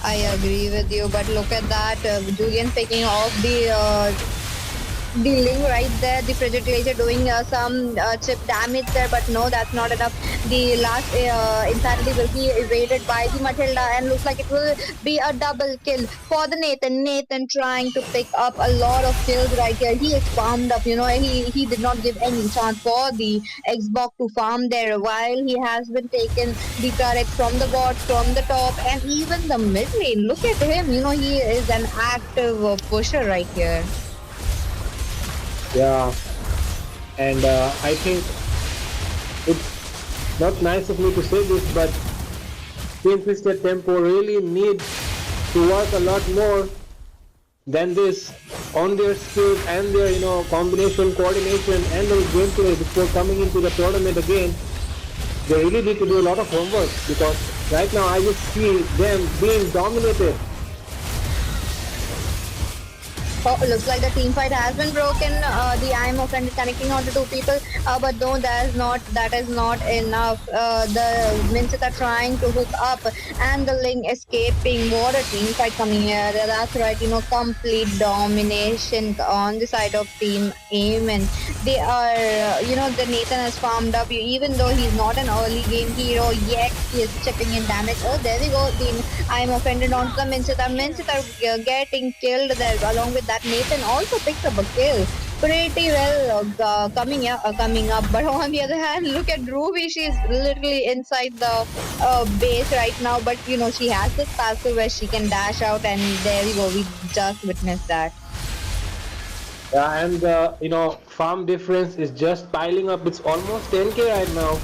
I agree with you, but look at that. Julian picking off the link right there. The Frigid Glacier doing some chip damage there, but no, that's not enough. The last insanity will be evaded by the Matilda, and looks like it will be a double kill for the Nathan. Nathan trying to pick up a lot of kills right here. He is farmed up, he did not give any chance for the Xbox to farm there, while he has been taken the turret from the bot, from the top, and even the mid lane. Look at him, he is an active pusher right here. Yeah, and I think it's not nice of me to say this, but Team Twisted Tempo really need to work a lot more than this on their skills and their combination, coordination, and their gameplay before coming into the tournament again. They really need to do a lot of homework, because right now I just see them being dominated. Oh, looks like the team fight has been broken. The IM offender connecting onto two people, but no, that is not enough. The Mincet are trying to hook up, and the Ling escaping. What a team fight coming here. That's right, complete domination on the side of Team Aim, and they are, the Nathan has farmed up. Even though he's not an early game hero yet, he is chipping in damage. Oh, there we go. The IM offended onto the Mincet. Mincet are getting killed there, along with that. Nathan also picks up a kill pretty well coming up. But on the other hand, look at Ruby. She's literally inside the base right now. But she has this passive where she can dash out, and there we go. We just witnessed that. Yeah, and farm difference is just piling up. It's almost 10k right now.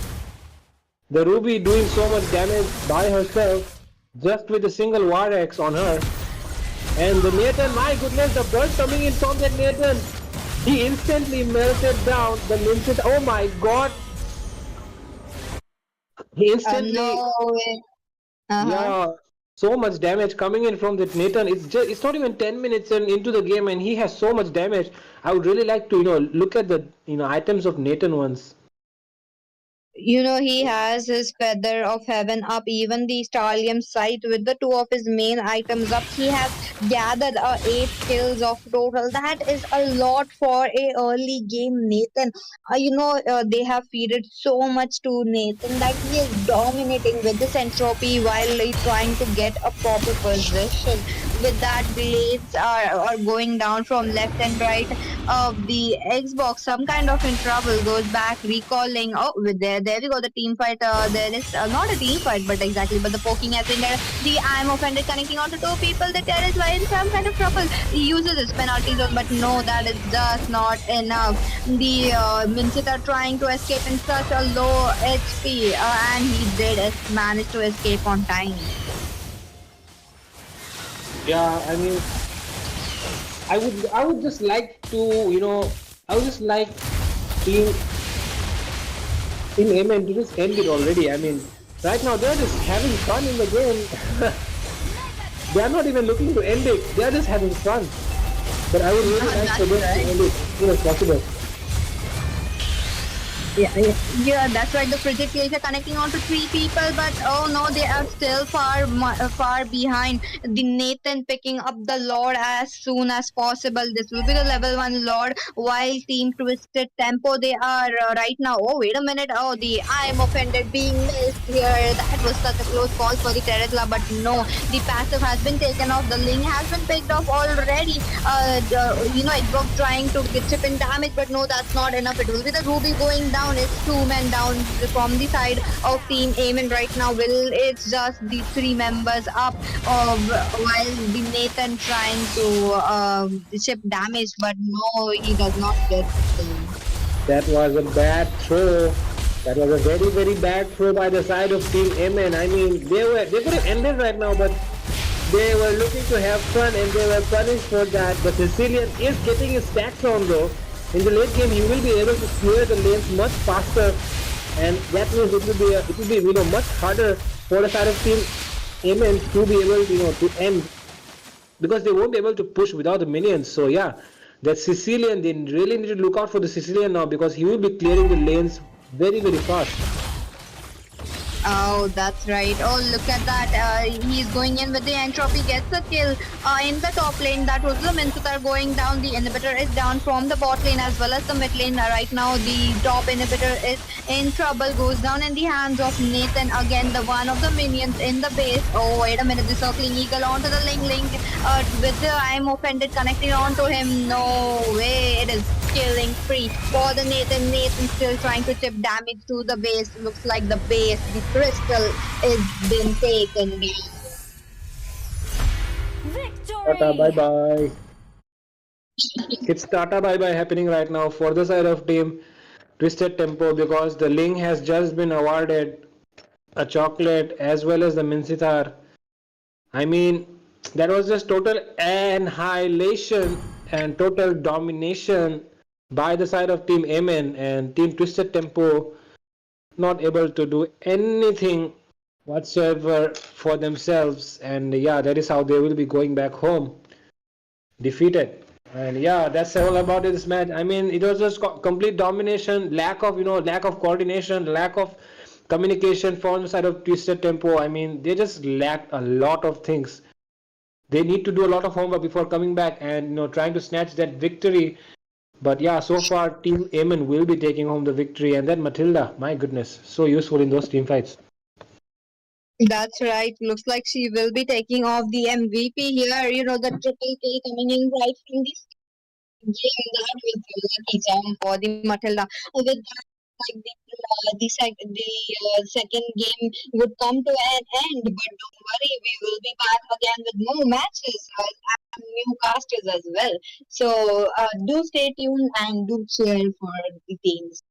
The Ruby doing so much damage by herself, just with a single War X on her. And the Nathan, my goodness, the burst coming in from that Nathan. He instantly melted down the Mincet. Oh my god. He instantly... No way. Yeah, so much damage coming in from that Nathan. It's not even 10 minutes into the game, and he has so much damage. I would really like to, look at the, items of Nathan once. He has his Feather of Heaven up, even the Stallium sight with the two of his main items up. He has gathered 8 kills of total. That is a lot for a early game Nathan. They have feeded so much to Nathan that he is dominating with this entropy while he's trying to get a proper position. With that, blades are going down from left and right of the Xbox. Some kind of in trouble, goes back, recalling. Oh, there we go, the team fight. There is not a team fight, but exactly. But the poking has been there. The IM offender connecting onto two people. The Terrorist in some kind of trouble. He uses his penalty zone, but no, that is just not enough. The Mincet are trying to escape in such a low HP, and he did manage to escape on time. Yeah, I mean, I would just like to, I would just like Team Amen to just end it already. I mean, right now they're just having fun in the game. They are not even looking to end it. They are just having fun. But I would really like for them to end it as soon as possible. Yeah, that's right. The Frigid Glacier connecting on to 3 people, but oh no, they are still far behind. The Nathan picking up the Lord as soon as possible. This will be the level 1 Lord, while Team Twisted Tempo, they are right now. Oh, wait a minute. Oh, the I am offended being missed here. That was such a close call for the Terizla, but no, the passive has been taken off. The Ling has been picked off already. Xbox trying to get chip in damage, but no, that's not enough. It will be the Ruby going down. It's 2 men down from the side of Team Amen right now. It's just the 3 members up, while the Nathan trying to chip damage, but no, he does not get it. That was a bad throw. That was a very, very bad throw by the side of Team Amen. I mean, they could have ended right now, but they were looking to have fun and they were punished for that. The Sicilian is getting his stacks on though. In the late game, he will be able to clear the lanes much faster, and that means it will be much harder for the side of Team Amen to be able to end, because they won't be able to push without the minions. So yeah, That Sicilian, they really need to look out for the Sicilian now because he will be clearing the lanes very, very fast. Oh, that's right. Oh, look at that. He's going in with the entropy, gets the kill in the top lane. That was the Minsutar going down. The inhibitor is down from the bot lane as well as the mid lane. Right now, the top inhibitor is in trouble. Goes down in the hands of Nathan again, the one of the minions in the base. Oh, wait a minute. The circling eagle onto the Ling with the I'm offended connecting onto him. No way. It is killing free for the Nathan. Nathan still trying to chip damage to the base. Looks like the base, the crystal is been taken down. Tata bye Victory! bye. It's Tata bye bye happening right now for the side of team Twisted Tempo because the Ling has just been awarded a chocolate as well as the Minsitar. I mean, that was just total annihilation and total domination by the side of Team Amen, and Team Twisted Tempo not able to do anything whatsoever for themselves. And yeah, that is how they will be going back home defeated. And yeah, that's all about this match. I mean, it was just complete domination, lack of coordination, lack of communication from the side of Twisted Tempo. I mean, they just lacked a lot of things. They need to do a lot of homework before coming back and trying to snatch that victory. But yeah, so far Team Amen will be taking home the victory, and then Matilda, my goodness, so useful in those team fights. That's right. Looks like she will be taking off the MVP here. The triple K coming in right from this game. That was a lucky jump for the Matilda. With that, like the second game would come to an end, but don't worry, we will be back again with more matches and new casters as well. So do stay tuned and do cheer for the teams.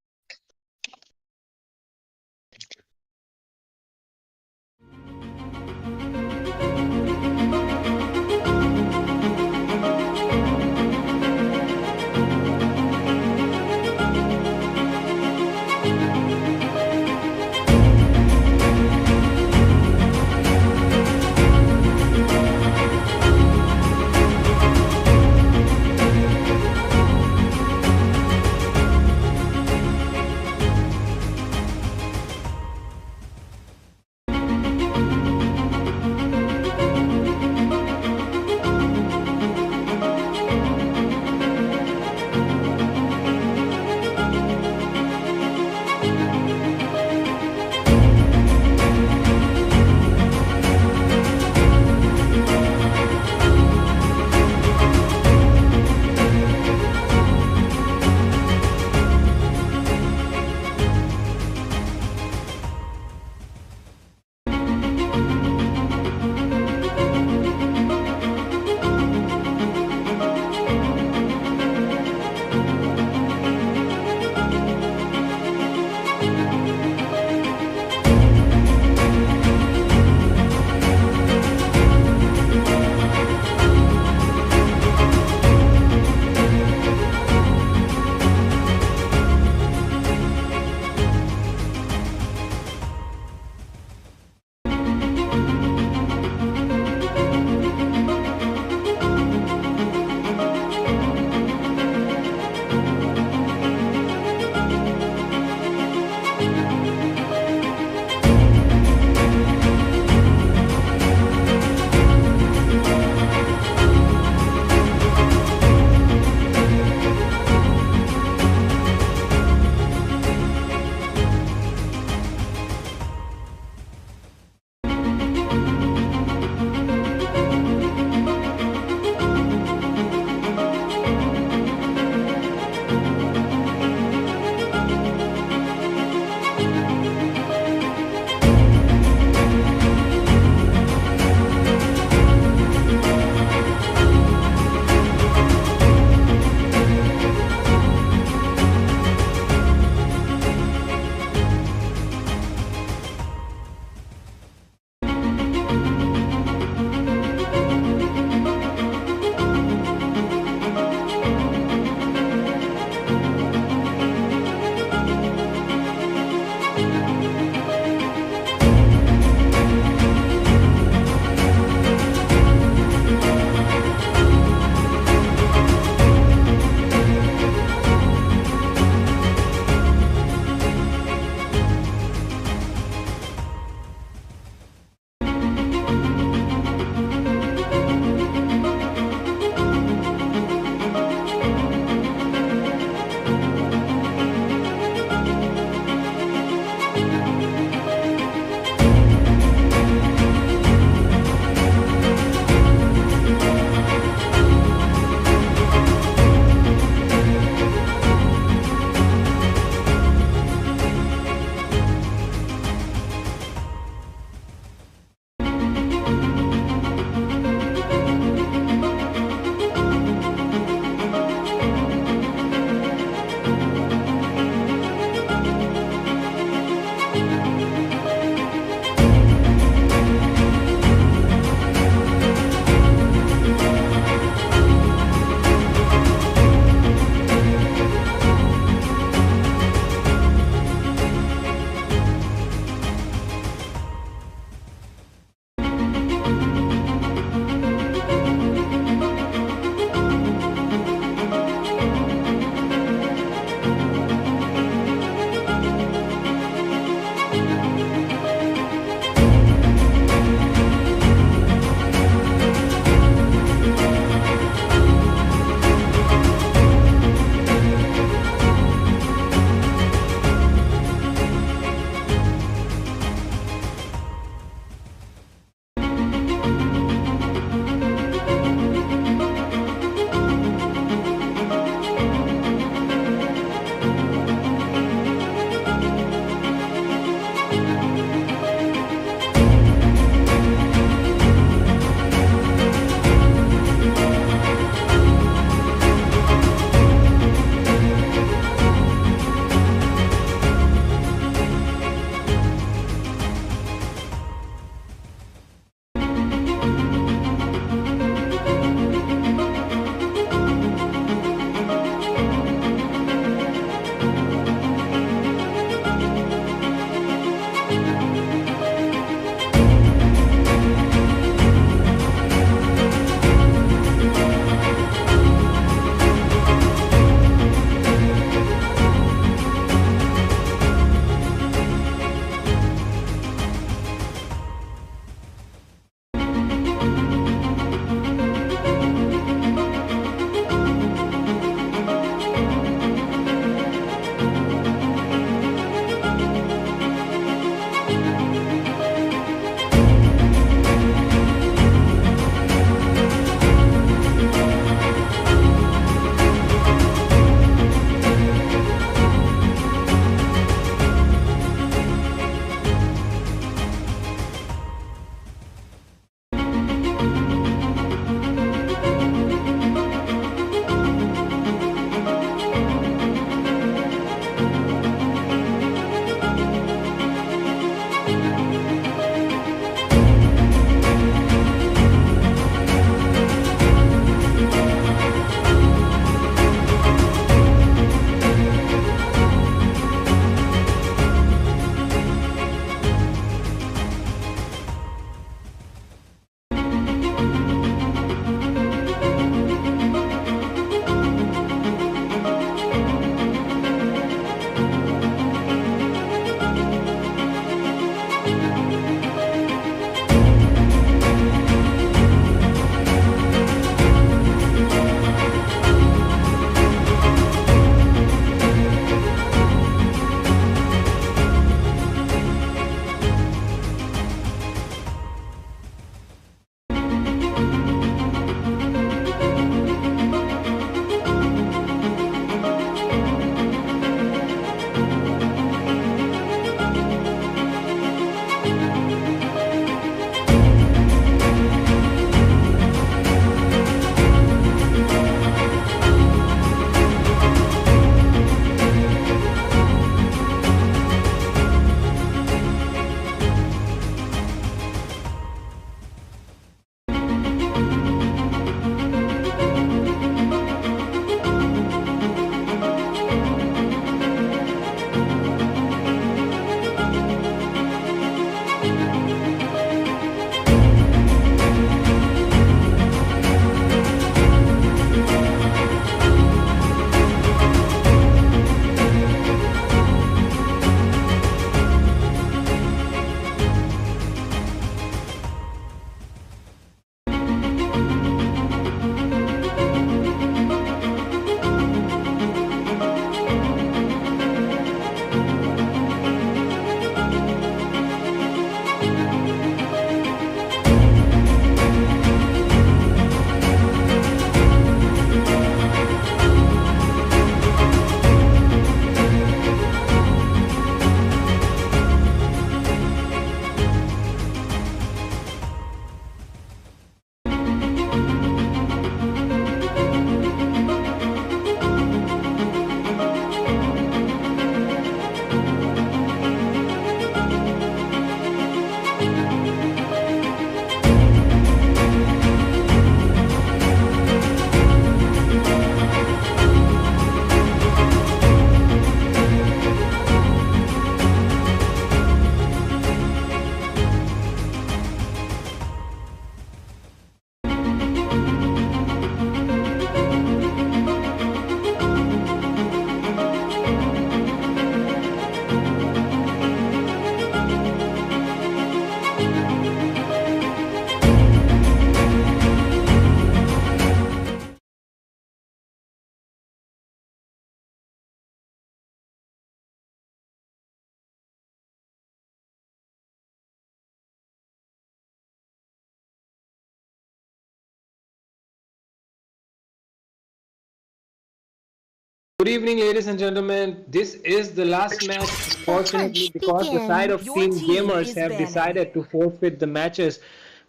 Good evening, ladies and gentlemen. This is the last match, unfortunately, Match because the side of begins. Your Team team Gamers is have banning. decided to forfeit the matches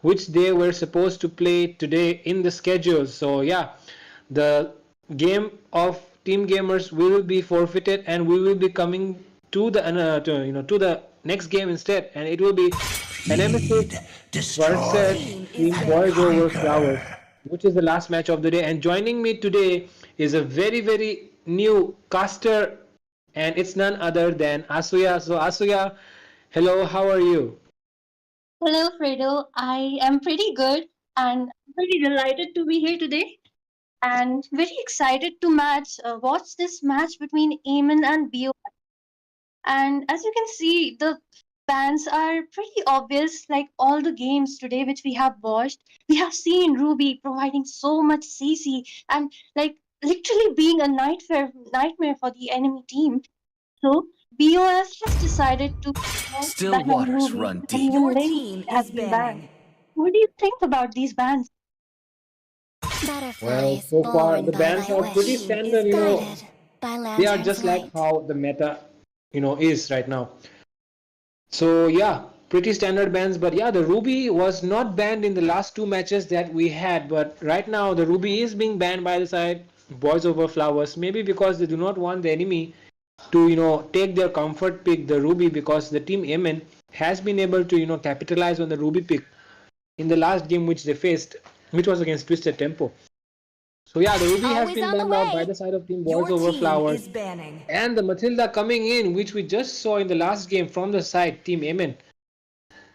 which they were supposed to play today in the schedule. So, yeah, the game of Team Gamers will be forfeited, and we will be coming to the to the next game instead, and it will be an Nemesis Your versus team is Team Boys banning. Over Flowers, which is the last match of the day. And joining me today is a very new caster, and it's none other than Asuya. So Asuya, hello, how are you? Hello, Fredo. I am pretty good and very delighted to be here today and very excited to watch this match between Eamon and Bio. And as you can see, the bans are pretty obvious. Like all the games today which we have watched, we have seen Ruby providing so much CC and like literally being a nightmare for the enemy team. So BOF has decided to ban Ruby and even Your Link team has is been banned. banning. What do you think about these bans? Butterfly Well, is so far born the by bans thy are Your pretty wish, team is standard. banning. guided by They are lantern's just like light. how the meta, is right now. So yeah, pretty standard bans. But yeah, the Ruby was not banned in the last two matches that we had. But right now, the Ruby is being banned by the side Boys Over Flowers. Maybe because they do not want the enemy to take their comfort pick, the Ruby, because the team Yemen has been able to capitalize on the Ruby pick in the last game which they faced, which was against Twisted Tempo. So yeah, the Ruby has Always been on the banned out by way. the side of team Boys Your Over team Flowers. is banning. And the Matilda coming in, which we just saw in the last game from the side team Yemen.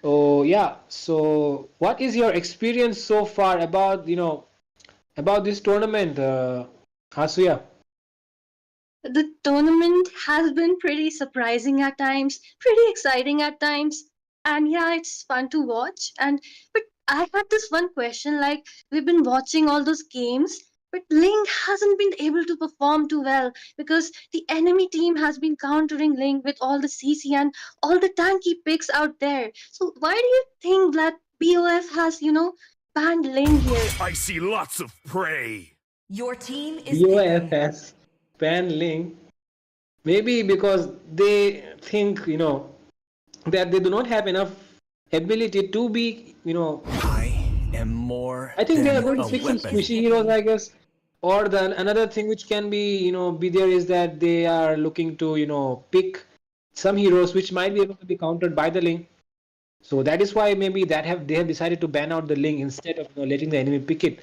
Oh yeah. So what is your experience so far about about this tournament, Hasuya? The tournament has been pretty surprising at times, pretty exciting at times, and yeah, it's fun to watch. And but I had this one question: like we've been watching all those games, but Link hasn't been able to perform too well because the enemy team has been countering Link with all the CC and all the tanky picks out there. So why do you think that BOF has banned Link here? Your team is banning. BOFS Pan Link. Maybe because they think that they do not have enough ability to be I think they are going to pick some squishy heroes, I guess. Or then another thing which can be be there is that they are looking to pick some heroes which might be able to be countered by the Link. So that is why maybe they have decided to ban out the Link instead of letting the enemy pick it.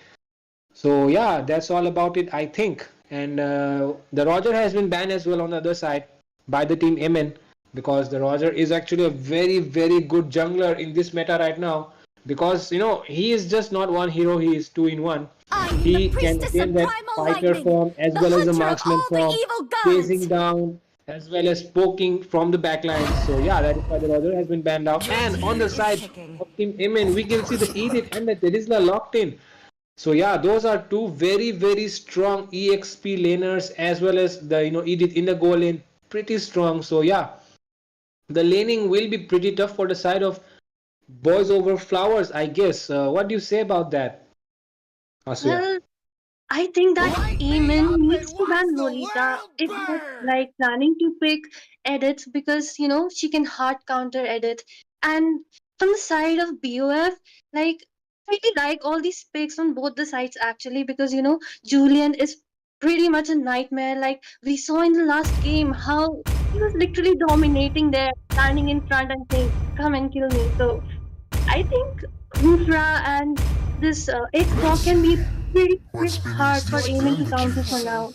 So yeah, that's all about it, I think. And the Roger has been banned as well on the other side by the team MN, because the Roger is actually a very good jungler in this meta right now, because he is just not one hero, he is two in one. I am the He can priestess attain of that primal fighter lightning, form as the well as the hunter of marksman all the form, evil chasing gods. down as well as poking from the backline. So yeah, that is why the Roger has been banned out. Your And on team the is side picking. of team MN, we can see the Edith and the Terizla locked in. So yeah, those are two very strong EXP laners, as well as the Edith in the goal lane, pretty strong. So yeah, the laning will be pretty tough for the side of Boys Over Flowers, I guess. What do you say about that, Asuya? Well, I think that Eamon needs to ban Lolita if they're like planning to pick edits because she can hard counter edit. And from the side of BOF, like I really like all these picks on both the sides actually because Julian is pretty much a nightmare. Like we saw in the last game how he was literally dominating there, standing in front and saying, "Come and kill me." So I think Khufra and this Xbox can be pretty hard for aiming to counter for now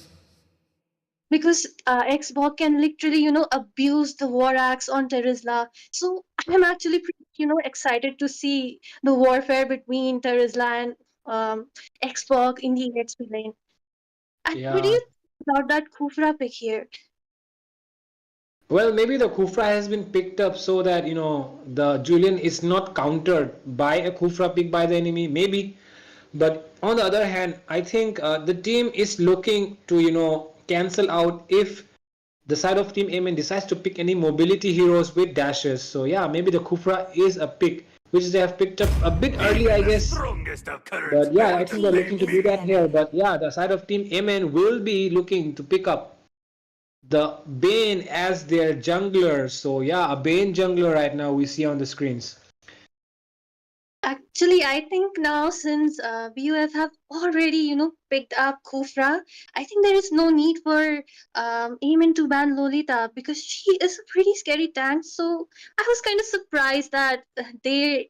because Xbox can literally abuse the war axe on Terizla. So I'm actually pretty excited to see the warfare between Terizla and Xbox in the EXP lane. And what do Yeah. you think about that Khufra pick here? Well, maybe the Khufra has been picked up so that the Julian is not countered by a Khufra pick by the enemy. Maybe. But on the other hand, I think the team is looking to cancel out if the side of Team Amen decides to pick any mobility heroes with dashes. So yeah, maybe the Khufra is a pick which they have picked up a bit early, I guess. But yeah, Your I think they're team looking to is do that here. banning. But yeah, the side of Team Amen will be looking to pick up the Bane as their jungler. So yeah, a Bane jungler right now we see on the screens. Actually, I think now since BUF have already, picked up Kufra, I think there is no need for Eamon to ban Lolita because she is a pretty scary tank. So I was kind of surprised that they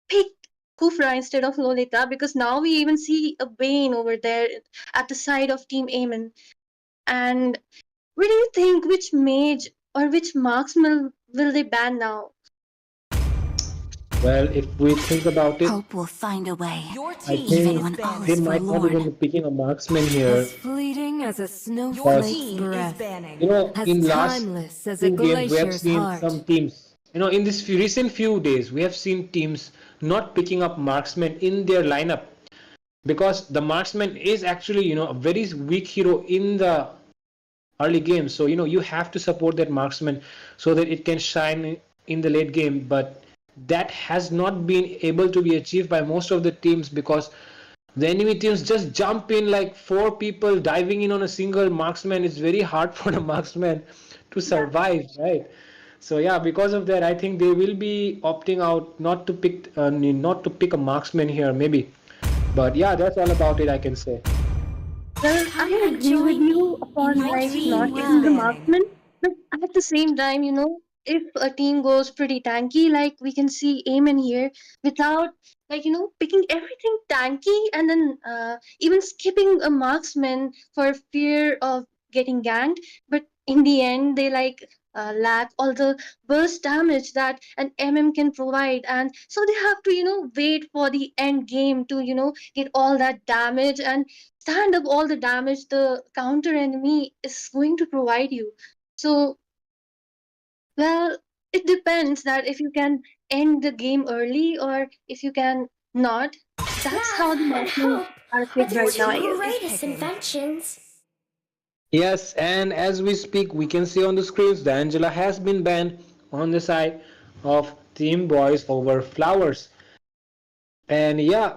picked Kufra instead of Lolita because now we even see a Bane over there at the side of Team Eamon. And what do you think? Which mage or which marksman will they ban now? Well, if we think about it, Hope will find a way. I Even think when all they is might not even be forlorn. picking a marksman here. As fleeting as a Because snowflake's breath. As in last timeless as a few games we have glacier's seen heart. some teams. In this recent few days we have seen teams not picking up marksmen in their lineup because the marksman is actually a very weak hero in the early game. So you have to support that marksman so that it can shine in the late game. But that has not been able to be achieved by most of the teams because the enemy teams just jump in like four people diving in on a single marksman. It's very hard for the marksman to survive, right? So yeah, because of that, I think they will be opting out not to pick a marksman here, maybe. But yeah, that's all about it, I can say. Well, I agree with you upon not picking the marksman, but at the same time, if a team goes pretty tanky, like we can see Amen here, without picking everything tanky and then even skipping a marksman for fear of getting ganked, but in the end they lack all the burst damage that an MM can provide, and so they have to wait for the end game to get all that damage and stand up all the damage the counter enemy is going to provide you. So, well, it depends that if you can end the game early or if you can not. That's how the marksmen are picked right now, I guess. Greatest inventions. Yes, and as we speak, we can see on the screens the Angela has been banned on the side of Team Boys over Flowers. And yeah,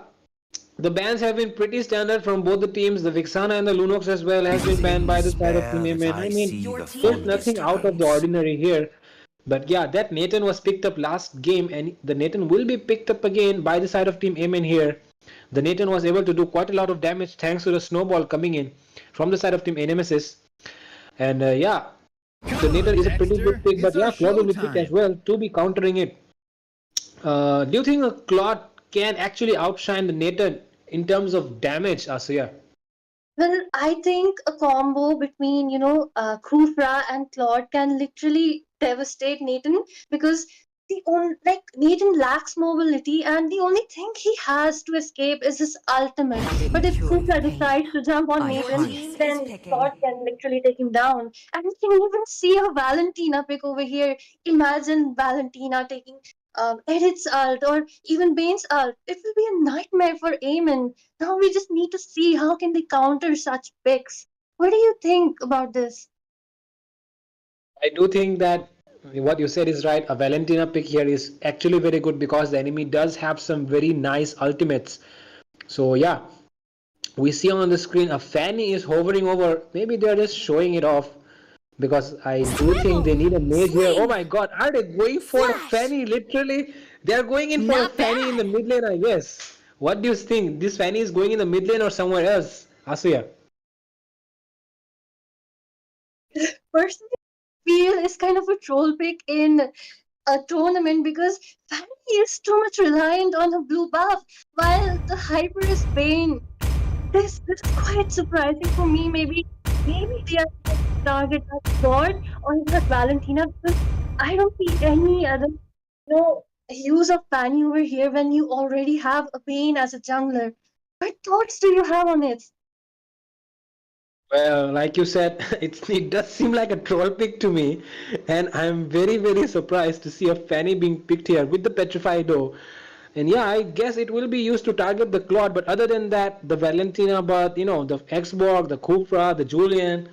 the bans have been pretty standard from both the teams. The Vixana and the Lunox as well has been banned by the side of Team Amen. I mean, there's nothing out of the ordinary here. But yeah, that Nathan was picked up last game, and the Nathan will be picked up again by the side of Team Amen here. The Nathan was able to do quite a lot of damage thanks to the snowball coming in from the side of Team Nemesis. And yeah, the Nathan is a pretty good pick, but yeah, Claude will be picked as well to be countering it. Do you think a Claude can actually outshine the Nathan in terms of damage, Asuya? Well, I think a combo between, Khufra and Claude can literally devastate Nathan because Nathan lacks mobility and the only thing he has to escape is his ultimate. But if Khufra decides to jump on Nathan, then Claude can literally take him down. And we can even see a Valentina pick over here. Imagine Valentina taking Edith's ult or even Bane's ult. It will be a nightmare for Aemon. Now we just need to see how can they counter such picks. What do you think about this? I do think that what you said is right. A Valentina pick here is actually very good because the enemy does have some very nice ultimates. So yeah, we see on the screen a Fanny is hovering over. Maybe they're just showing it off because I do think they need a mage here. Oh my god, are they going for a Fanny? Literally, they're going in for a Fanny in the mid lane, I guess. What do you think? This Fanny is going in the mid lane or somewhere else? Asuya. Personally, I feel is kind of a troll pick in a tournament because Fanny is too much reliant on her blue buff while the hyper is Bane. This is quite surprising for me. Maybe they are going to target that Sword or that Valentina because I don't see any other use of Fanny over here when you already have a Bane as a jungler. What thoughts do you have on it? Well, like you said, it does seem like a troll pick to me, and I'm very surprised to see a Fanny being picked here with the Petrified Doe. And yeah, I guess it will be used to target the Claude, but other than that, the Valentina, but the Xborg, the Kufra, the Julian,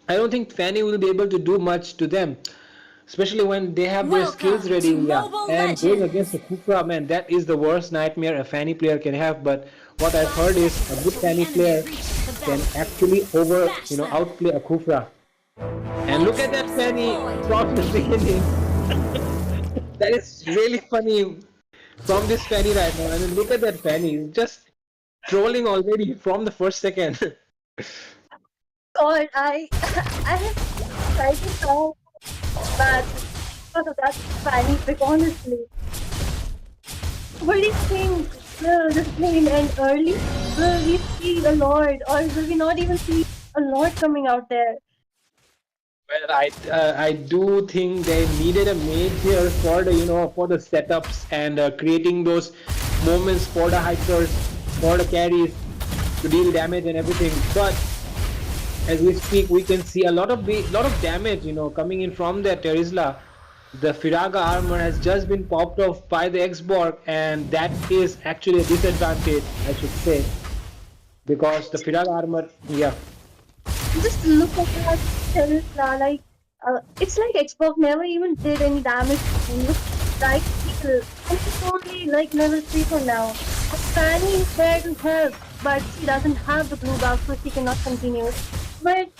I don't think Fanny will be able to do much to them, especially when they have their skills ready. Yeah, and going against the Kufra, man, that is the worst nightmare a Fanny player can have. But what I've heard is a good Fanny player can actually outplay a Kufra. And look at that Fanny from the beginning. That is really funny from this Fanny right now. I mean, look at that Fanny. He's just trolling already from the first second. God, I I have tried to solve that because of that panic, honestly. What do you think? Will this game end early? Will we see a Lord, or will we not even see a Lord coming out there? Well, I do think they needed a mage here for the for the setups and creating those moments for the hypers, for the carries to deal damage and everything. But as we speak, we can see a lot of damage coming in from the Terizla. The Firaga armor has just been popped off by the X-Borg, and that is actually a disadvantage, I should say, because the Firaga armor, yeah. Just look at that Tesla, like it's like Xbox never even did any damage to you. Like people, and it's only like level 3 for now. Fanny is there to help, but she doesn't have the blue buff, so she cannot continue. But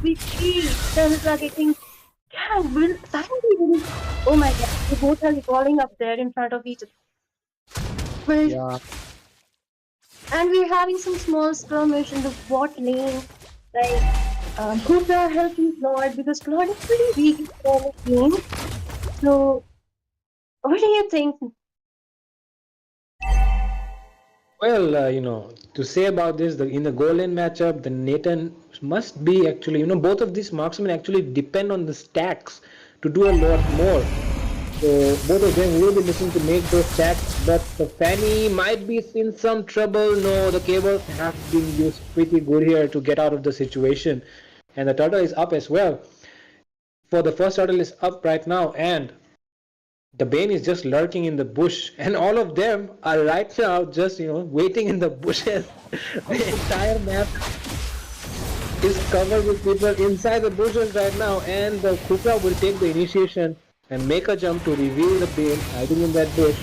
we see Tesla getting. Yeah, will Fanny really? Oh my God, they both are falling up there in front of each other. But Yeah. and we're having some small skirmish in the bot lane. Like, Cooper helping Claude because Claude is pretty weak in the game. So, what do you think? Well, to say about this, in the goal lane matchup, the Nathan must be actually, both of these marksmen actually depend on the stacks to do a lot more. So both of them will be looking to make those stacks, but the Fanny might be in some trouble. No, the cables have been used pretty good here to get out of the situation. And the turtle is up as well. For the first turtle is up right now, and the Bane is just lurking in the bush, and all of them are right now just waiting in the bushes. The entire map is covered with people inside the bushes right now, and the Kukra will take the initiation and make a jump to reveal the Bane hiding in that bush.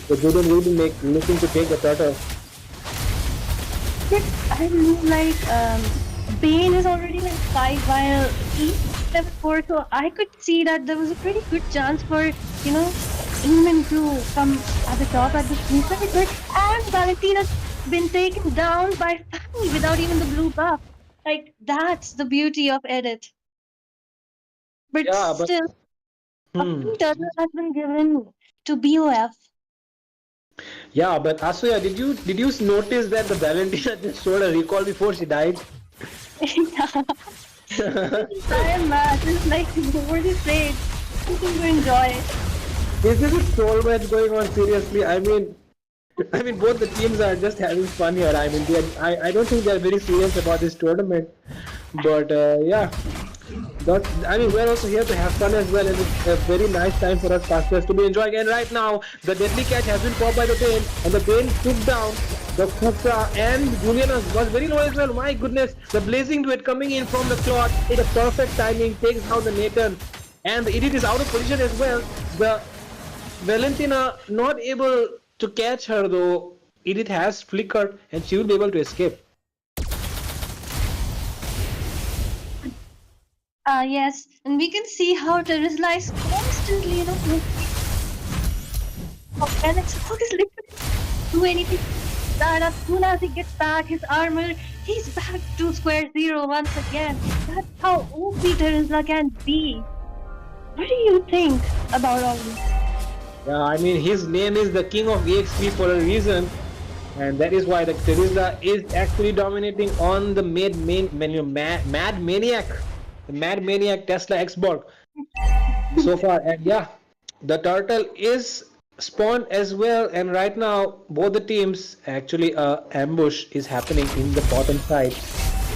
The Juden will be looking to take the turtle. But I mean, like, Bane is already like 5 while he's level 4, so I could see that there was a pretty good chance for, Eamon to come at the top at the suicide, and Valentina's been taken down by Fanny without even the blue buff. Like, that's the beauty of edit. But Yeah, but still, a pink turtle has been given to BOF. yeah, but Asuya, did you notice that the Valentina just showed a recall before she died? Yeah. This entire match is like, what do you say? Something to enjoy. Is this a troll match going on seriously? I mean, both the teams are just having fun here. I mean, I don't think they're very serious about this tournament. But yeah, we're also here to have fun as well, and it's a very nice time for us casters to be enjoying. And right now, the deadly catch has been popped by the Bane, and the Bane took down the Kufra, and Juliana was very low as well. My goodness, the blazing duet coming in from the clock, it's a perfect timing, takes down the Nathan, and the Edith is out of position as well. The Valentina not able to catch her though. Edith has flickered and she will be able to escape. Yes, and we can see how Terizla is constantly, and Xbox is literally do anything. That as soon as he gets back his armor, he's back to square zero once again. That's how OP Terizla can be. What do you think about all this? Yeah, I mean his name is the King of EXP for a reason, and that is why the Terizla is actually dominating on the Mad Maniac, the Mad Maniac Tesla X-Borg so far. And yeah, the turtle is spawned as well, and right now both the teams actually ambush is happening in the bottom side.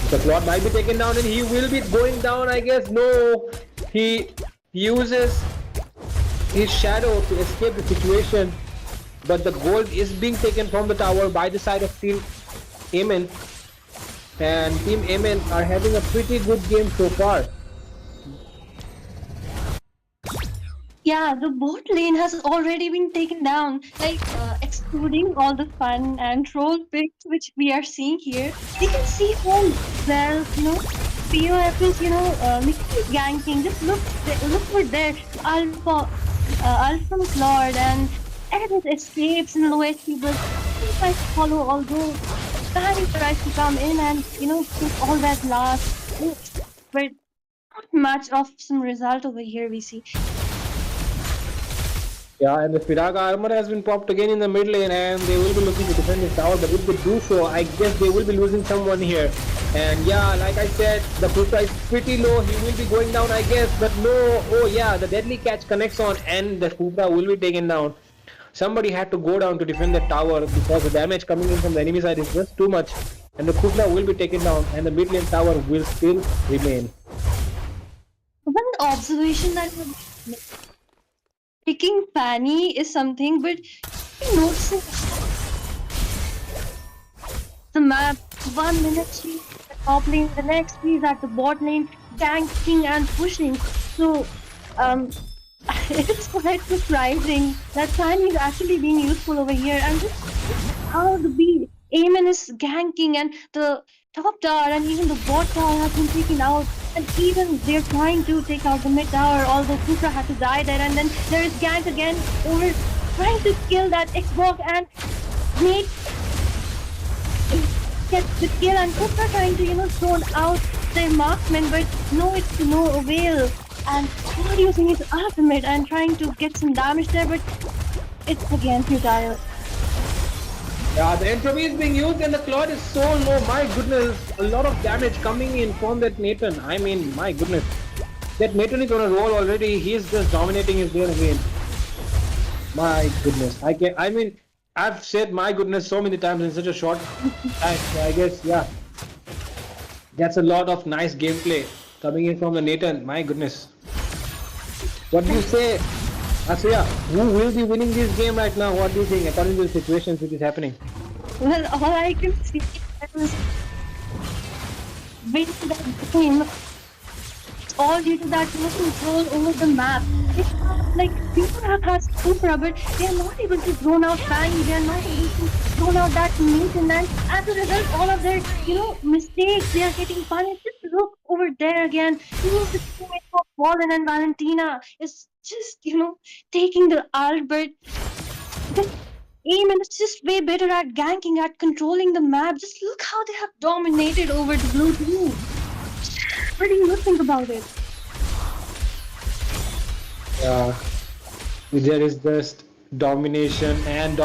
The plot might be taken down and he will be going down, I guess. No, he uses his shadow to escape the situation, but the gold is being taken from the tower by the side of Team Amen, and Team Amen are having a pretty good game so far. Yeah, the bot lane has already been taken down. Like, excluding all the fun and troll picks which we are seeing here, we can see how well, POF is, ganking. Just look over there. Alpha Lord and Edith escapes in low HP, but he tries to follow, although Barry tries to come in and, take all that last. But not much of some result over here we see. Yeah, and the Firaga armor has been popped again in the mid lane, and they will be looking to defend this tower. But if they do so, I guess they will be losing someone here. And yeah, like I said, the Putra is pretty low. He will be going down, I guess. But no, oh yeah, the deadly catch connects on, and the Putra will be taken down. Somebody had to go down to defend the tower because the damage coming in from the enemy side is just too much. And the Putra will be taken down, and the mid lane tower will still remain. One observation that picking Fanny is something, but noticing the map. 1 minute she's at the top lane, the next she's at the bot lane, tanking and pushing. So, it's quite surprising that Fanny is actually being useful over here, and just how the Aemon is ganking, and the top tower and even the bot tower has been taken out. And even they're trying to take out the mid tower, although Putra had to die there. And then there is gank again over trying to kill that Xbox, and Nate gets the kill, and Putra trying to, zone out their marksman, but no, it's to no avail. And not using his ultimate and trying to get some damage there, but it's again futile. Yeah, the entropy is being used and the Claude is so low. My goodness, a lot of damage coming in from that Nathan. I mean, my goodness. That Nathan is on a roll already. He's just dominating his game again. My goodness. I've said my goodness so many times in such a short time. So I guess, yeah. That's a lot of nice gameplay coming in from the Nathan. My goodness. What do you say? Asya, who will be winning this game right now? What do you think according to the situations which is happening? Well, all I can see is win that game. It's all due to that control over the map. It's not like people have had Supra, but they are not able to drone out Fanny. They are not able to drone out that Nathan, and as a result, all of their mistakes they are getting punished. Just look over there again. The teammate of Wallen and Valentina is just taking the Albert. Aim, and it's just way better at ganking, at controlling the map. Just look how they have dominated over the blue team. What do you think about it? There is just domination, and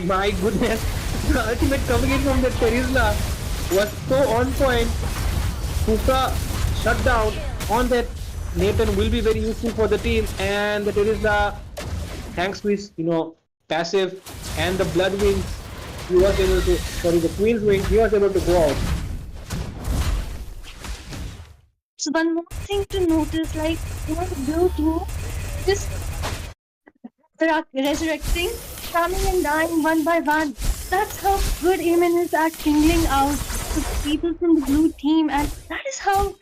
my goodness, the ultimate coming in from the Terizla was so on point. Puka shut down on that Nathan will be very useful for the team, and the Terizla, thanks to his passive and the blood wings, he was able to, the queen's wings, he was able to go out. So one more thing to notice, like the blue team, just resurrecting, coming and dying one by one. That's how good Eamon is at singling out the people from the blue team, and that is how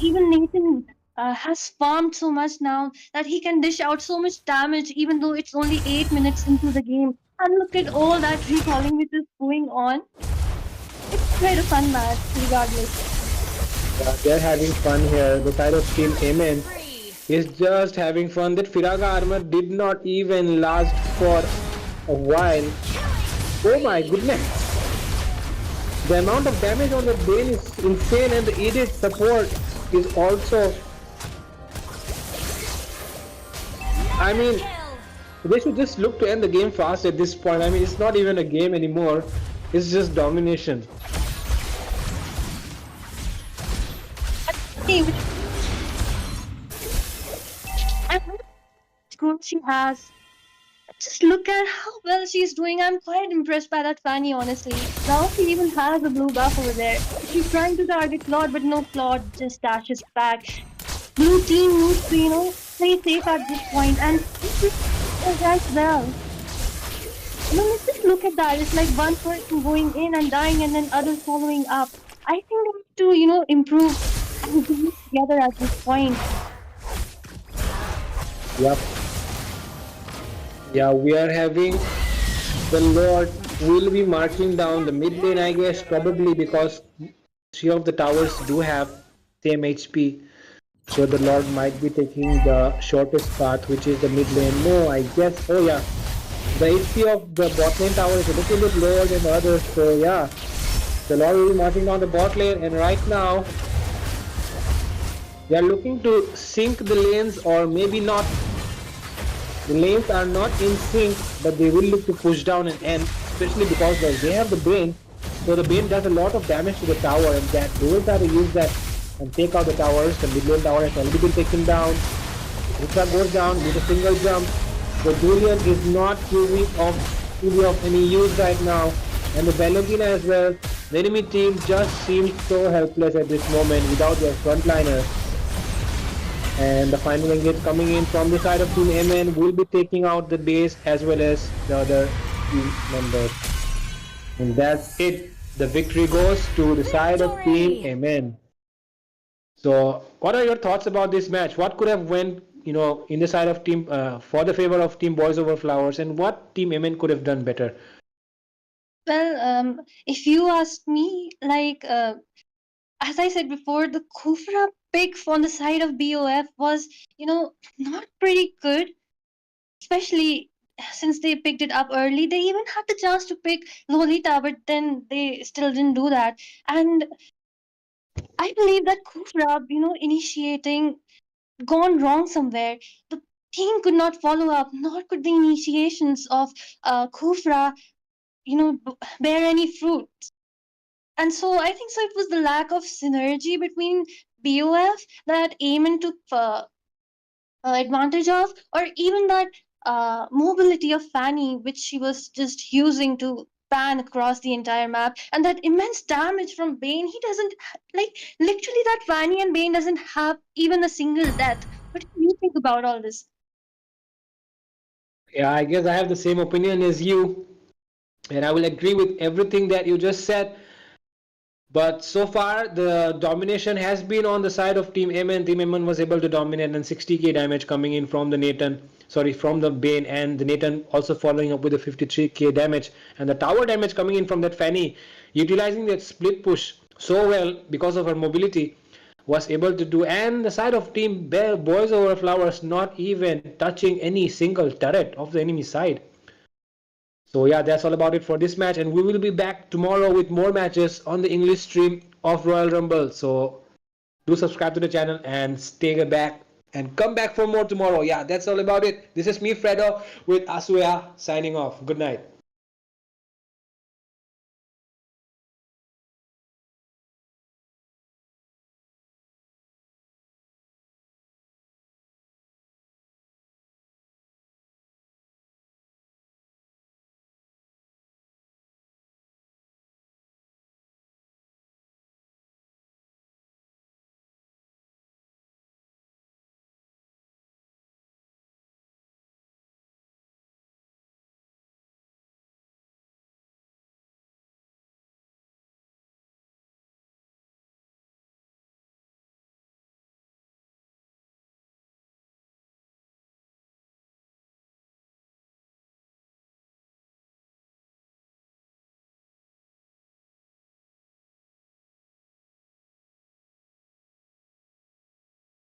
even Nathan has farmed so much now that he can dish out so much damage, even though it's only 8 minutes into the game. And look at all that recalling which is going on. It's quite a fun match, regardless. Yeah, they're having fun here. The side of Team Amen is just having fun. That Firaga armor did not even last for a while. Oh my goodness. The amount of damage on the Bane is insane, and the Edith support is also... I mean, they should just look to end the game fast at this point. I mean, it's not even a game anymore. It's just domination. And good she has. Just look at how well she's doing. I'm quite impressed by that Fanny, honestly. Now she even has a blue buff over there. She's trying to target Claude, but no, Claude just dashes back. Blue team needs to, play safe at this point, and as well. Let's just look at that. It's like one person going in and dying, and then others following up. I think they need to, improve and be together at this point. Yep. Yeah, we are having the Lord will be marching down the mid lane, I guess, probably because 3 of the towers do have same HP. So the Lord might be taking the shortest path, which is the mid lane. No, I guess. Oh yeah, the HP of the bot lane tower is a little bit lower than the others. So yeah, the Lord will be marching down the bot lane, and right now they are looking to sync the lanes, or maybe not. The lanes are not in sync, but they will look to push down and end, especially because they have the Bane. So the Bane does a lot of damage to the tower, and that they will try to use that and take out the towers. The mid lane tower has already been taken down. Ultra goes down with a single jump. The Julian is not really of any use right now, and the Valentina as well. The enemy team just seems so helpless at this moment without their frontliner. And the final engage coming in from the side of Team MN will be taking out the base as well as the other team members. And that's it. The victory goes to the side of Team MN. So, what are your thoughts about this match? What could have went, in the side of team for the favor of Team Boys Over Flowers, and what Team MN could have done better? Well, if you ask me, like, as I said before, the Kufra pick on the side of BOF was, not pretty good, especially since they picked it up early. They even had the chance to pick Lolita, but then they still didn't do that. And I believe that Kufra, initiating gone wrong somewhere. The team could not follow up, nor could the initiations of Kufra, bear any fruit. And so I think so it was the lack of synergy between BOF that Eamon took advantage of, or even that mobility of Fanny, which she was just using to pan across the entire map, and that immense damage from Bane. He doesn't like literally that Fanny and Bane doesn't have even a single death. What do you think about all this? Yeah, I guess I have the same opinion as you, and I will agree with everything that you just said. But so far, the domination has been on the side of Team MN. Team MN was able to dominate, and 60k damage coming in from the from the Bane, and the Nathan also following up with a 53k damage, and the tower damage coming in from that Fanny, utilizing that split push so well because of her mobility, was able to do. And the side of Team Boys Over Flowers not even touching any single turret of the enemy side. So yeah, that's all about it for this match, and we will be back tomorrow with more matches on the English stream of Royal Rumble. So do subscribe to the channel and stay back and come back for more tomorrow. Yeah, that's all about it. This is me, Fredo, with Asuya signing off. Good night.